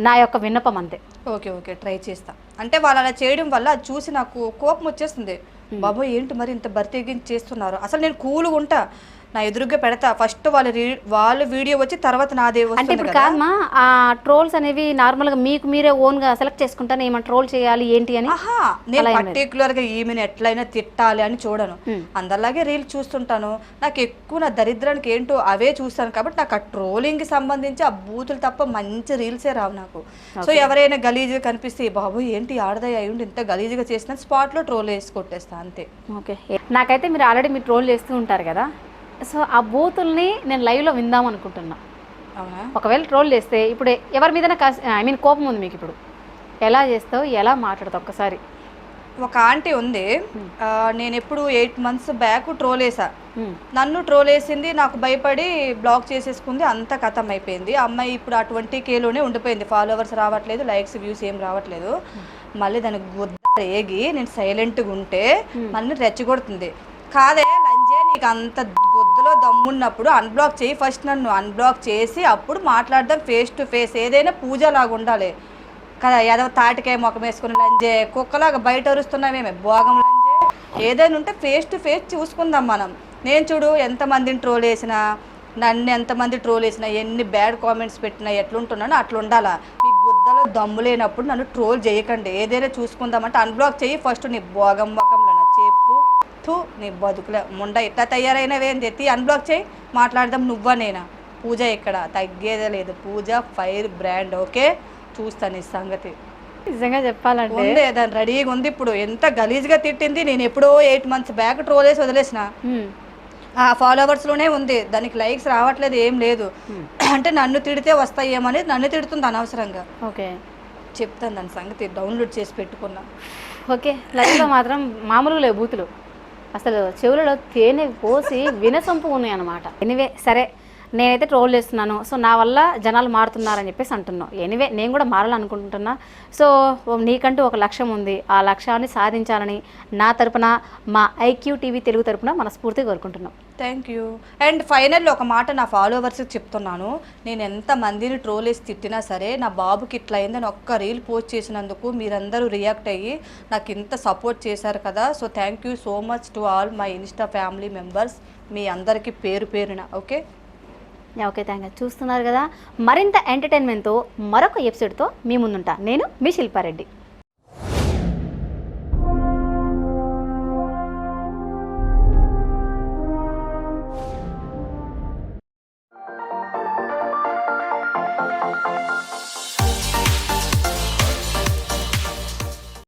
నా యొక్క విన్నపం, అంతే. ఓకే, ట్రై చేస్తా. అంటే వాళ్ళు అలా చేయడం వల్ల అది చూసి నాకు కోపం వచ్చేస్తుంది. బాబోయ్ ఏంటి మరి ఇంత బర్తెగించి చేస్తున్నారు, అసలు నేను కూల్గా ఉంటా, నా ఎదురుగా పెడతా, ఫస్ట్ వాళ్ళు వీడియో వచ్చి తర్వాత నాదే వస్తుంది. అంటే ఇప్పుడు కాదమ్మా, ఆ ట్రోల్స్ అనేవి నార్మల్గా మీకు మీరే ఓన్గా సెలెక్ట్ చేసుకుంటాను ఏమైనా ట్రోల్ చేయాలి ఏంటి అని? నేను పర్టికులర్గా ఈమెను ఎట్లయినా తిట్టాలి అని చూడను, అందరిలాగే రీల్ చూస్తుంటాను. నాకు ఎక్కువ నా దరిద్రానికి ఏంటో అవే చూస్తాను కాబట్టి నాకు ఆ ట్రోలింగ్కి సంబంధించి ఆ బూతులు తప్ప మంచి రీల్సే రావు నాకు. సో ఎవరైనా గలీజ్గా కనిపిస్తే బాబు ఏంటి ఆడదాయి అయ్యుండి ఇంత గలీజ్గా చేసిన స్పాట్లో ట్రోల్ వేసి కొట్టేస్తా, అంతే. ఓకే, నాకైతే మీరు ఆల్రెడీ మీరు ట్రోల్ చేస్తూ ఉంటారు కదా, సో ఆ బూతుల్ని నేను లైవ్లో విందాం అనుకుంటున్నా. ఒకవేళ ట్రోల్ చేస్తే ఇప్పుడు ఎవరి మీద కోపం ఉంది మీకు, ఇప్పుడు ఎలా చేస్తావు, ఎలా మాట్లాడతావు? ఒక్కసారి ఒక ఆంటీ ఉంది, నేను ఎప్పుడు 8 months బ్యాక్ ట్రోల్ వేసా, నన్ను ట్రోల్ వేసింది, నాకు భయపడి బ్లాక్ చేసేసుకుంది, అంతా ఖతం అయిపోయింది. అమ్మాయి ఇప్పుడు ఆ 20K ఉండిపోయింది, ఫాలోవర్స్ రావట్లేదు, లైక్స్ వ్యూస్ ఏం రావట్లేదు. మళ్ళీ దానికి రేగి నేను సైలెంట్గా ఉంటే నన్ను రెచ్చగొడుతుంది. కాదే లంజే, నీకు అంత గుద్దలో దమ్మున్నప్పుడు అన్బ్లాక్ చేయి ఫస్ట్, నన్ను అన్బ్లాక్ చేసి అప్పుడు మాట్లాడదాం ఫేస్ టు ఫేస్. ఏదైనా పూజలాగా ఉండాలి కదా, ఏదో తాటికాయ మొఖం వేసుకుని లంజే కుక్కలాగా బయట అరుస్తున్నామేమే భోగం లంజే. ఏదైనా ఉంటే ఫేస్ టు ఫేస్ చూసుకుందాం మనం. నేను చూడు ఎంతమందిని ట్రోల్ వేసినా, నన్ను ఎంతమంది ట్రోల్ వేసినా, ఎన్ని బ్యాడ్ కామెంట్స్ పెట్టినా ఎట్లుంటున్నానో అట్లా ఉండాలా. మీ గుద్దలో దమ్ము లేనప్పుడు నన్ను ట్రోల్ చేయకండి. ఏదైనా చూసుకుందామంటే అన్బ్లాక్ చేయి ఫస్ట్. నీ భోగం మొఖంలో నా చెప్పు తూ, నీ బతుకులే ముండ ఇట్లా తయారైనవేంది, ఎత్తి అన్బ్లాక్ చేయి, మాట్లాడదాం. నువ్వా నేనా? పూజ ఇక్కడ తగ్గేదే లేదు. పూజ ఫైర్ బ్రాండ్. ఓకే, చూస్తాను ఈ సంగతి. నిజంగా చెప్పాలంటే ఉంది దాని రెడీగా ఉంది. ఇప్పుడు ఎంత గలీజ్గా తిట్టింది. నేను ఎప్పుడో 8 months బ్యాక్ ట్రోల్ వేసి వదిలేసిన. ఆ ఫాలోవర్స్లోనే ఉంది, దానికి లైక్స్ రావట్లేదు, ఏం లేదు. అంటే నన్ను తిడితే వస్తాయేమని నన్ను తిడుతుంది అనవసరంగా. ఓకే, చెప్తాను దాని సంగతి, డౌన్లోడ్ చేసి పెట్టుకున్నా. ఓకే. లైవ్లో మాత్రం మామూలుగా లేవు బూతులు, అసలు చెవులలో తేనె పోసి వినసొంపు ఉన్నాయి అన్నమాట. ఎనివే సరే, నేనైతే ట్రోల్ చేస్తున్నాను, సో నా వల్ల జనాలు మారుతున్నారని చెప్పేసి అంటున్నాను. ఎనివే నేను కూడా మారాలనుకుంటున్నా. సో నీకంటూ ఒక లక్ష్యం ఉంది, ఆ లక్ష్యాన్ని సాధించాలని నా తరపున, మా ఐక్యూ టీవీ తెలుగు తరపున మనస్ఫూర్తిగా కోరుకుంటున్నాం. Thank you. అండ్ ఫైనల్ ఒక మాట నా ఫాలోవర్స్కి చెప్తున్నాను. నేను ఎంతమందిని ట్రోల్ వేసి తిట్టినా సరే, నా బాబుకి ఇట్లా అయిందని ఒక్క రీల్ పోస్ట్ చేసినందుకు మీరందరూ రియాక్ట్ అయ్యి నాకు ఇంత సపోర్ట్ చేశారు కదా. So thank you so much to all my insta family members. మీ అందరికీ పేరు పేరున. Okay okay, thank you. చూస్తున్నారు కదా, మరింత ఎంటర్టైన్మెంట్తో మరొక ఎపిసోడ్తో మీ ముందుంటా. నేను మీ శిల్పారెడ్డి.